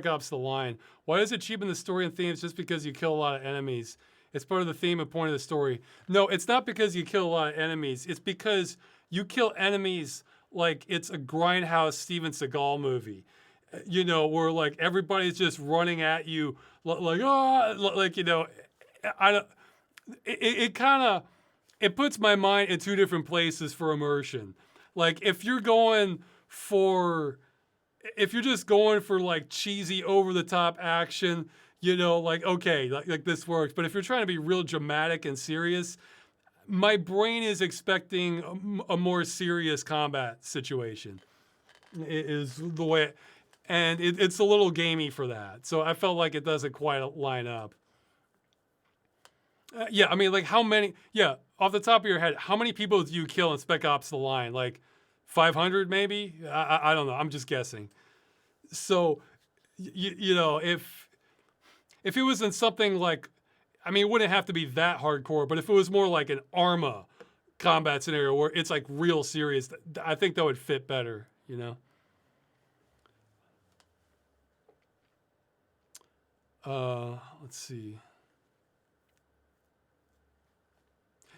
Ops The Line. Why does it cheapen the story and themes just because you kill a lot of enemies? It's part of the theme and point of the story. No, it's not because you kill a lot of enemies. It's because you kill enemies like it's a grindhouse Steven Seagal movie. Where like everybody's just running at you it puts my mind in two different places for immersion. Like if you're just going for like cheesy over the top action, okay, like this works. But if you're trying to be real dramatic and serious, my brain is expecting a more serious combat situation. It is the way, and it's a little gamey for that. So I felt like it doesn't quite line up. Yeah, I mean, like how many? Yeah, off the top of your head, how many people do you kill in Spec Ops: The Line? Like 500, maybe? I don't know. I'm just guessing. So, if it was in something like, I mean, it wouldn't have to be that hardcore, but if it was more like an Arma combat scenario where it's like real serious, I think that would fit better. Let's see.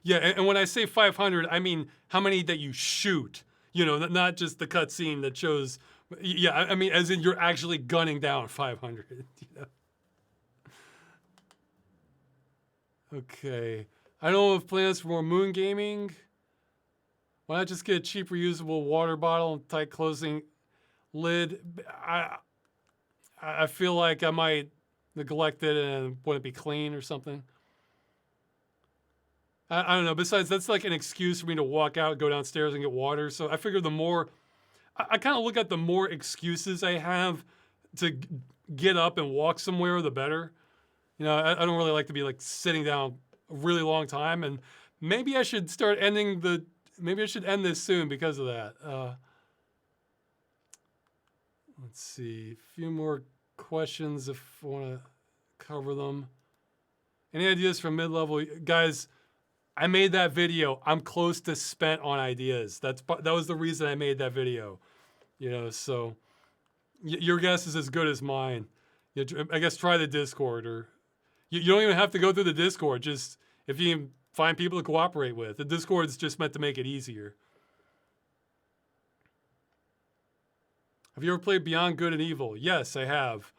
Yeah, and when I say 500, I mean how many that you shoot. Not just the cutscene that shows. Yeah, I mean as in you're actually gunning down 500. Okay. I don't have plans for more moon gaming. Why not just get a cheap reusable water bottle and tight closing lid? I feel like I might neglect it and wouldn't be clean or something. I don't know. Besides, that's like an excuse for me to walk out, go downstairs and get water. So I figure I kind of look at the more excuses I have to get up and walk somewhere, the better. I don't really like to be like sitting down a really long time. And maybe I should maybe I should end this soon because of that. Let's see. A few more questions if I want to cover them. Any ideas from mid-level? Guys, I made that video. I'm close to spent on ideas. That was the reason I made that video. So your guess is as good as mine. I guess try the Discord, or you don't even have to go through the Discord. Just if you can find people to cooperate with. The Discord's just meant to make it easier. Have you ever played Beyond Good and Evil? Yes, I have.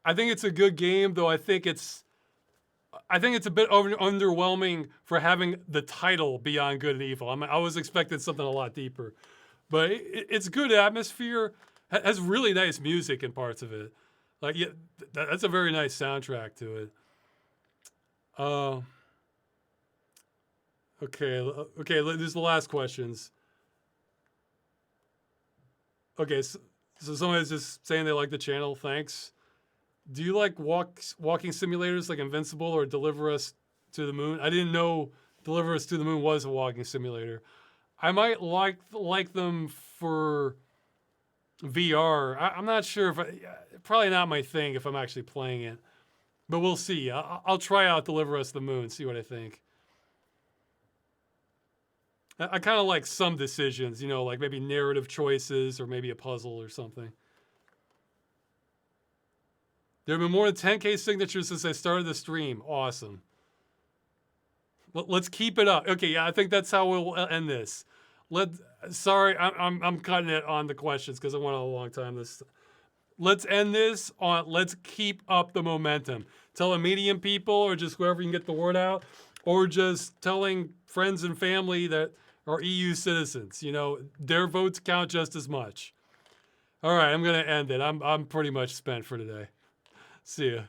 I think it's a good game, though I think it's a bit underwhelming for having the title Beyond Good and Evil. I was expecting something a lot deeper. But it's good atmosphere. Has really nice music in parts of it. Like, yeah, that's a very nice soundtrack to it. Okay, these are the last questions. Okay, so somebody's just saying they like the channel. Thanks. Do you like walking simulators like Invincible or Deliver Us to the Moon? I didn't know Deliver Us to the Moon was a walking simulator. I might like them for VR. I'm not sure probably not my thing if I'm actually playing it, but we'll see. I'll try out Deliver Us to the Moon, see what I think. I kind of like some decisions, you know, like maybe narrative choices or maybe a puzzle or something. There have been more than 10K signatures since I started the stream. Awesome. Let's keep it up. Okay, yeah, I think that's how we'll end this. Sorry, I'm cutting it on the questions because I went on a long time. Let's end this on. Let's keep up the momentum. Tell the medium people or just whoever you can get the word out, or just telling friends and family that are EU citizens. You know, their votes count just as much. All right, I'm gonna end it. I'm pretty much spent for today. See ya.